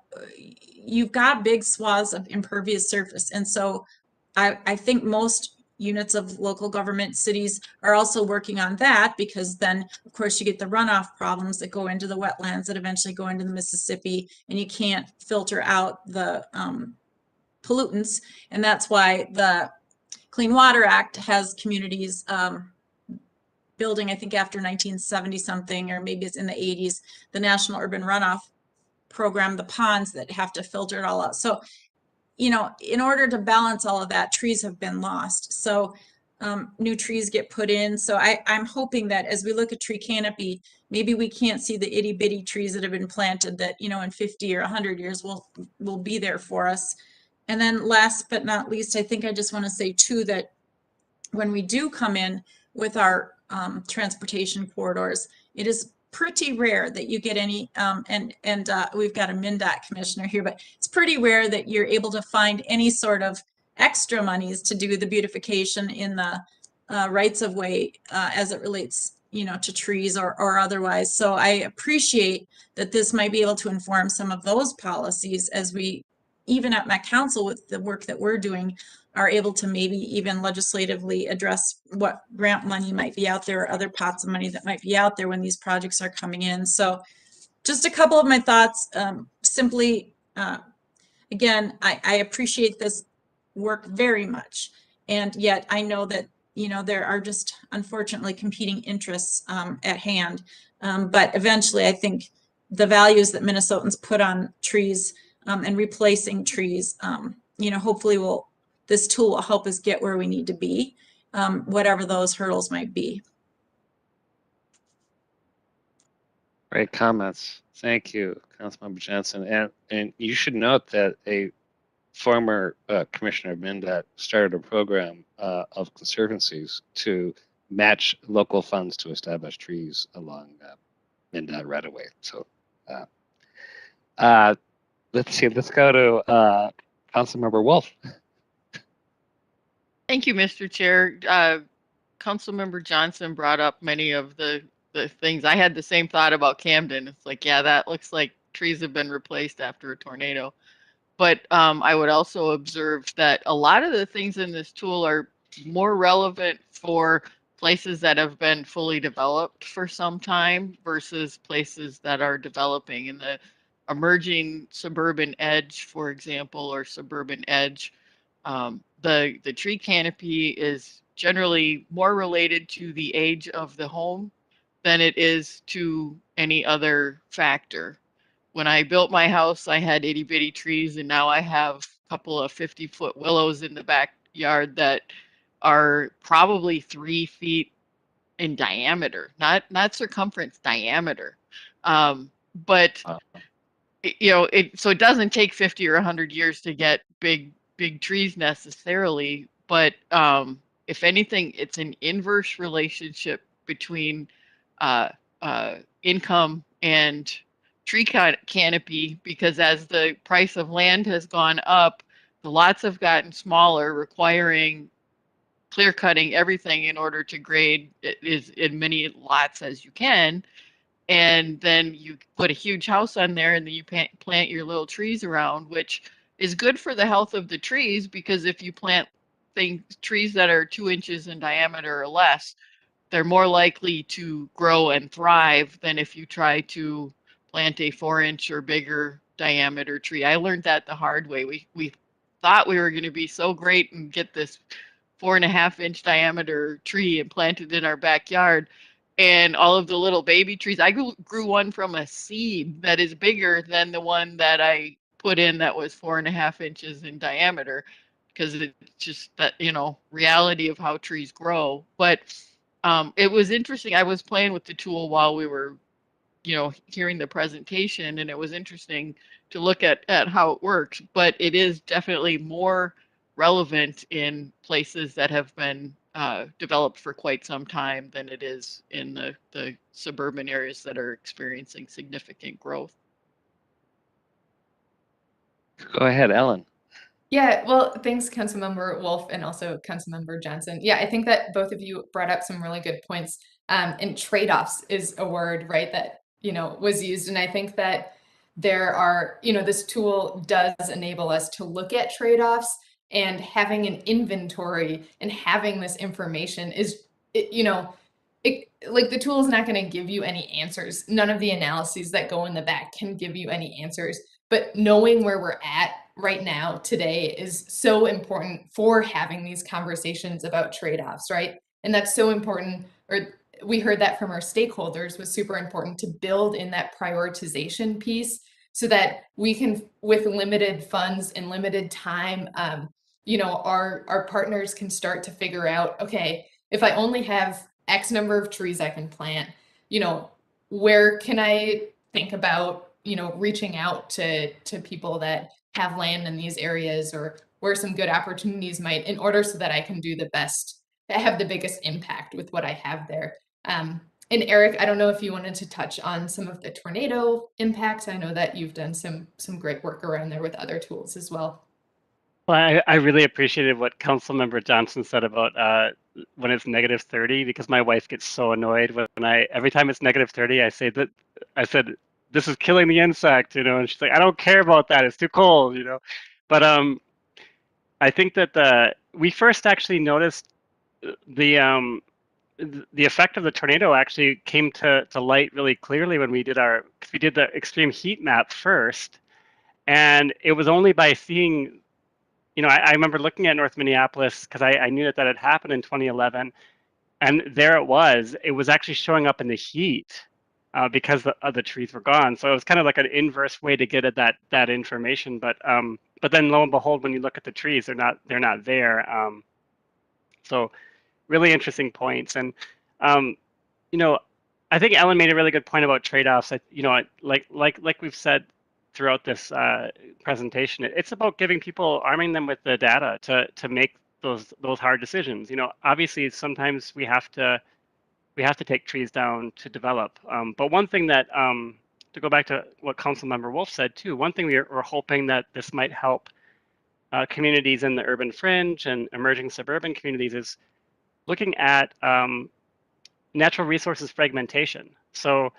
you've got big swaths of impervious surface. And so I think most units of local government, cities, are also working on that, because then of course you get the runoff problems that go into the wetlands that eventually go into the Mississippi, and you can't filter out the pollutants. And that's why the Clean Water Act has communities building, I think after 1970 something, or maybe it's in the 80s, the National Urban Runoff Program, the ponds that have to filter it all out. So, you know, in order to balance all of that, trees have been lost. So new trees get put in. So I'm hoping that as we look at tree canopy, maybe we can't see the itty bitty trees that have been planted that, you know, in 50 or 100 years will be there for us. And then last but not least, I think I just want to say too, that when we do come in with our transportation corridors, it is pretty rare that you get any, and we've got a MnDOT commissioner here, but it's pretty rare that you're able to find any sort of extra monies to do the beautification in the rights of way as it relates, you know, to trees or otherwise. So I appreciate that this might be able to inform some of those policies as we, even at Met Council with the work that we're doing, are able to maybe even legislatively address what grant money might be out there or other pots of money that might be out there when these projects are coming in. So just a couple of my thoughts. Simply, again, I appreciate this work very much. And yet I know that, you know, there are just unfortunately competing interests at hand. But eventually I think the values that Minnesotans put on trees and replacing trees, you know, hopefully this tool will help us get where we need to be, whatever those hurdles might be. Great comments. Thank you, Councilmember Johnson. And you should note that a former commissioner of MnDOT started a program of conservancies to match local funds to establish trees along MnDOT right away. So let's see, let's go to Councilmember Wolf. Thank you, Mr. Chair. Councilmember Johnson brought up many of the things. I had the same thought about Camden. It's like, yeah, that looks like trees have been replaced after a tornado. But I would also observe that a lot of the things in this tool are more relevant for places that have been fully developed for some time versus places that are developing in the emerging suburban edge, for example, or suburban edge. The tree canopy is generally more related to the age of the home than it is to any other factor. When I built my house, I had itty bitty trees, and now I have a couple of 50-foot willows in the backyard that are probably 3 feet in diameter, not circumference, diameter. But so it doesn't take 50 or 100 years to get big trees necessarily, but if anything, it's an inverse relationship between uh, income and tree canopy, because as the price of land has gone up, the lots have gotten smaller, requiring clear cutting everything in order to grade it is in many lots as you can. And then you put a huge house on there, and then you plant your little trees around, which is good for the health of the trees, because if you plant trees that are 2 inches in diameter or less, they're more likely to grow and thrive than if you try to plant a 4-inch or bigger diameter tree. I learned that the hard way. We thought we were going to be so great and get this 4.5-inch diameter tree and plant it in our backyard. And all of the little baby trees, I grew one from a seed that is bigger than the one that I put in that was 4.5 inches in diameter, because it's just that, reality of how trees grow. But it was interesting. I was playing with the tool while we were, hearing the presentation, and it was interesting to look at how it works. But it is definitely more relevant in places that have been developed for quite some time than it is in the suburban areas that are experiencing significant growth. Go ahead, Ellen. Yeah, well, thanks, Councilmember Wolf, and also Councilmember Johnson. Yeah, I think that both of you brought up some really good points. And trade-offs is a word, right, that was used. And I think that there are, this tool does enable us to look at trade-offs, and having an inventory and having this information is, like, the tool is not going to give you any answers. None of the analyses that go in the back can give you any answers. But knowing where we're at right now, today, is so important for having these conversations about trade-offs, right? And that's so important, or we heard that from our stakeholders, was super important to build in that prioritization piece, so that we can, with limited funds and limited time, our partners can start to figure out, okay, if I only have X number of trees I can plant, where can I think about, reaching out to people that have land in these areas, or where some good opportunities might, in order so that I can do the best, have the biggest impact with what I have there. And Eric, I don't know if you wanted to touch on some of the tornado impacts. I know that you've done some great work around there with other tools as well. Well, I really appreciated what Councilmember Johnson said about when it's -30, because my wife gets so annoyed when every time it's -30, I said, this is killing the insect, and she's like, I don't care about that. It's too cold, But I think that we first actually noticed the effect of the tornado actually came to light really clearly when we did the extreme heat map first, and it was only by seeing. I remember looking at North Minneapolis, because I knew that had happened in 2011, and there it was. It was actually showing up in the heat because the trees were gone. So it was kind of like an inverse way to get at that information. But then lo and behold, when you look at the trees, they're not there. So really interesting points. And I think Ellen made a really good point about trade-offs. Like we've said throughout this presentation, it's about arming them with the data to make those hard decisions. Obviously sometimes we have to take trees down to develop. But one thing that, to go back to what Councilmember Wolf said too, one thing we're hoping that this might help communities in the urban fringe and emerging suburban communities is looking at natural resources fragmentation. So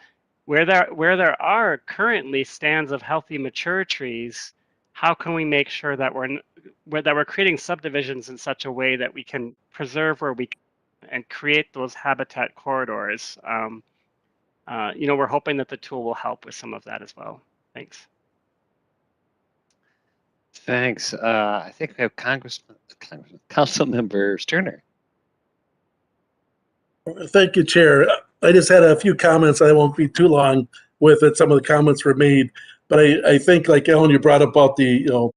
where there are currently stands of healthy mature trees, how can we make sure that we're creating subdivisions in such a way that we can preserve where we and create those habitat corridors. We're hoping that the tool will help with some of that as well. Thanks. Thanks. I think we have Council Member Sterner. Thank you, Chair. I just had a few comments. I won't be too long with it. Some of the comments were made, but I think, like Ellen, you brought up about the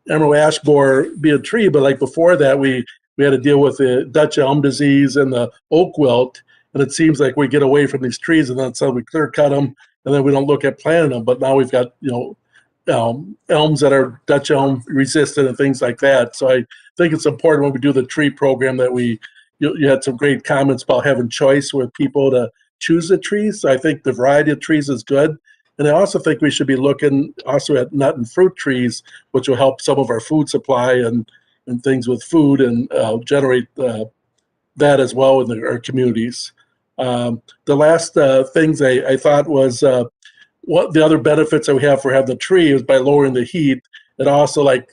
emerald ash borer being a tree, but like before that, we had to deal with the Dutch elm disease and the oak wilt, and it seems like we get away from these trees and then suddenly we clear cut them, and then we don't look at planting them. But now we've got elms that are Dutch elm resistant and things like that. So I think it's important when we do the tree program that you had some great comments about having choice with people to choose the trees. So I think the variety of trees is good. And I also think we should be looking also at nut and fruit trees, which will help some of our food supply and things with food and generate that as well in our communities. The last things I thought was what the other benefits that we have for having the tree is by lowering the heat. It also, like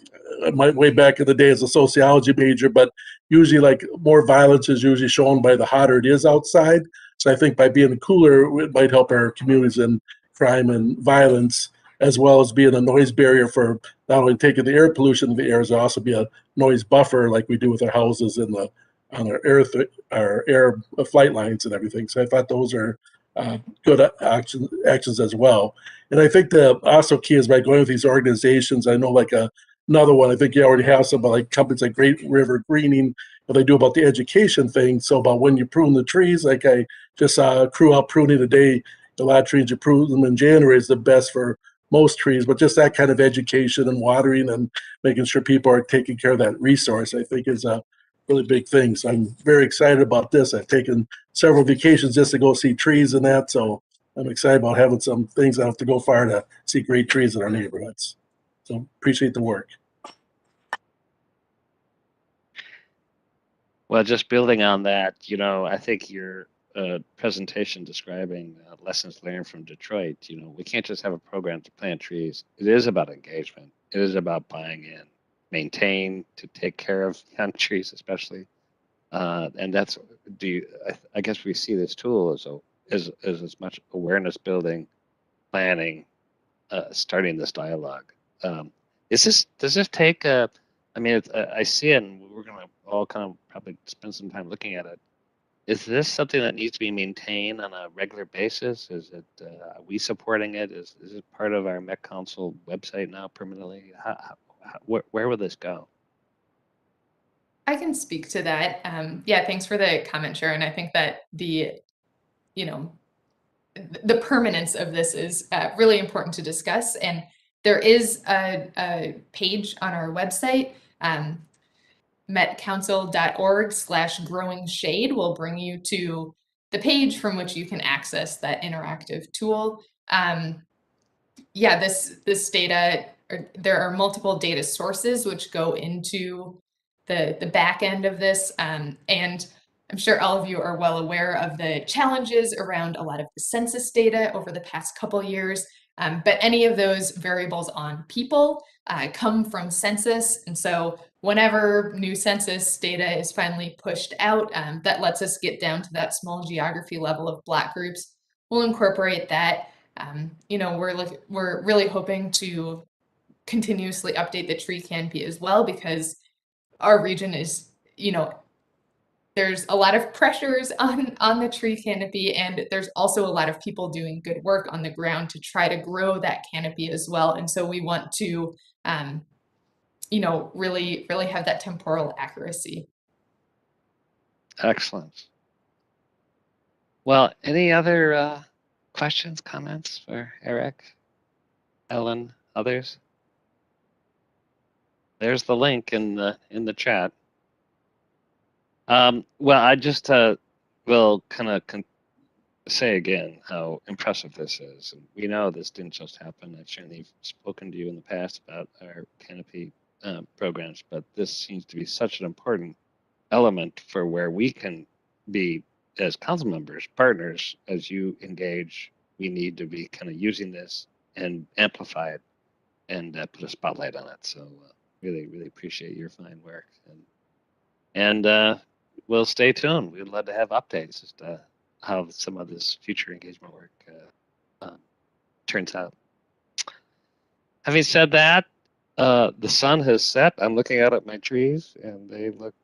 my way back in the day as a sociology major, but usually like more violence is usually shown by the hotter it is outside. So I think by being cooler, it might help our communities in crime and violence, as well as being a noise barrier for not only taking the air pollution in the air, but also be a noise buffer like we do with our houses and on our air flight lines and everything. So I thought those are good actions as well. And I think the also key is by going with these organizations. I know like another one, I think you already have some, but like companies like Great River Greening, what they do about the education thing. So about when you prune the trees, like I just saw a crew out pruning today. A lot of trees, you prune them in January is the best for most trees, but just that kind of education and watering and making sure people are taking care of that resource, I think is a really big thing. So I'm very excited about this. I've taken several vacations just to go see trees and that. So I'm excited about having some things I have to go far to see great trees in our neighborhoods. So appreciate the work. Well, just building on that, I think your presentation describing lessons learned from Detroit, we can't just have a program to plant trees. It is about engagement. It is about buying in, maintain, to take care of young trees, especially. And that's, I guess we see this tool as much awareness building, planning, starting this dialogue. Does this take I see it, and we're going to all kind of probably spend some time looking at it. Is this something that needs to be maintained on a regular basis? Is it, are we supporting it? Is it part of our Met Council website now permanently? Where will this go? I can speak to that. Yeah, thanks for the comment, Sharon. I think that the permanence of this is really important to discuss. And there is a page on our website, metcouncil.org/growing shade will bring you to the page from which you can access that interactive tool. Yeah, this data, there are multiple data sources which go into the back end of this. And I'm sure all of you are well aware of the challenges around a lot of the census data over the past couple years. But any of those variables on people come from census. And so whenever new census data is finally pushed out, that lets us get down to that small geography level of Block groups. We'll incorporate that. We're really hoping to continuously update the tree canopy as well, because our region is, there's a lot of pressures on the tree canopy, and there's also a lot of people doing good work on the ground to try to grow that canopy as well. And so we want to, really have that temporal accuracy. Excellent. Well, any other questions, comments for Eric, Ellen, others? There's the link in the chat. Well, I just will kind of say again how impressive this is. And we know this didn't just happen. I've certainly spoken to you in the past about our canopy programs, but this seems to be such an important element for where we can be as council members, partners, as you engage. We need to be kind of using this and amplify it and put a spotlight on it. So really, really appreciate your fine work. And we'll stay tuned. We'd love to have updates as to how some of this future engagement work turns out. Having said that, the sun has set. I'm looking out at my trees, and they look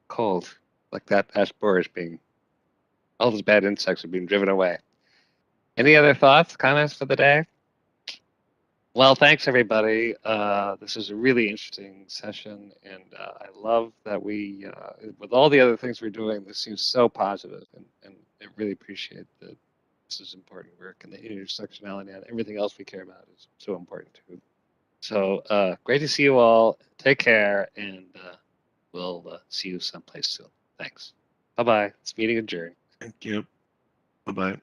cold, like that ash borer is being, all those bad insects are being driven away. Any other thoughts, comments for the day? Well, thanks everybody. This is a really interesting session, and I love that we, with all the other things we're doing, this seems so positive, and I really appreciate that this is important work, and the intersectionality and everything else we care about is so important too. So great to see you all. Take care, and we'll see you someplace soon. Thanks. Bye-bye. This meeting adjourned. Thank you. Bye-bye.